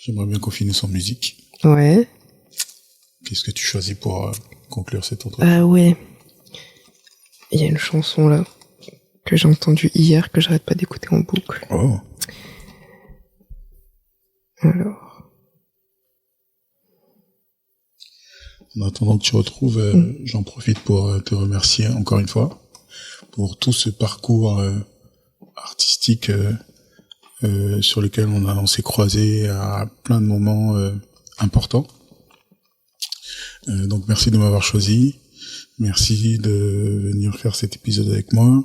A: J'aimerais bien qu'on finisse en musique.
B: Ouais.
A: Qu'est-ce que tu choisis pour conclure cet entretien?
B: Ouais. Il y a une chanson là que j'ai entendue hier que j'arrête pas d'écouter en boucle.
A: Oh.
B: Alors.
A: En attendant que tu retrouves, j'en profite pour te remercier encore une fois pour tout ce parcours artistique sur lequel on s'est croisés à plein de moments importants. Donc merci de m'avoir choisi, merci de venir faire cet épisode avec moi.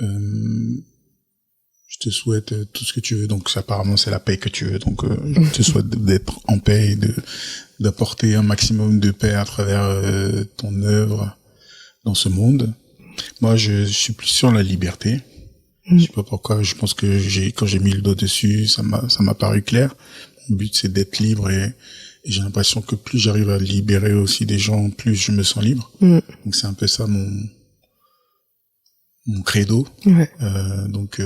A: Je te souhaite tout ce que tu veux, donc apparemment c'est la paix que tu veux, donc je te souhaite d'être en paix et d'apporter un maximum de paix à travers ton œuvre dans ce monde. Moi je suis plus sur la liberté. Je sais pas pourquoi, je pense que quand j'ai mis le doigt dessus, ça m'a paru clair. Mon but c'est d'être libre et j'ai l'impression que plus j'arrive à libérer aussi des gens, plus je me sens libre. Donc c'est un peu ça mon credo.
B: Ouais.
A: Donc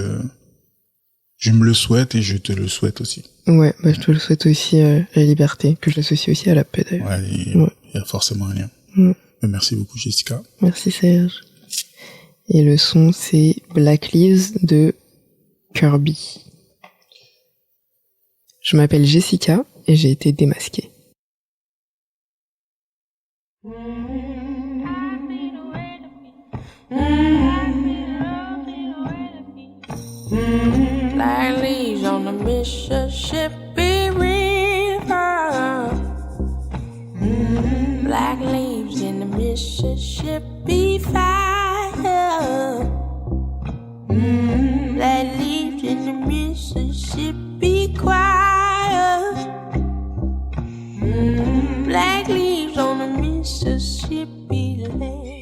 A: je me le souhaite et je te le souhaite aussi.
B: Ouais, je te le souhaite aussi, la liberté, que je l'associe aussi à la paix d'ailleurs.
A: Ouais, il y a forcément un lien. Merci beaucoup Jessica.
B: Merci Serge. Et le son c'est Black Leaves de Kirby. Je m'appelle Jessica et j'ai été démasquée.
C: Black leaves on the Mississippi River. Black leaves in the Mississippi fire. Black leaves in the Mississippi Mississippi land.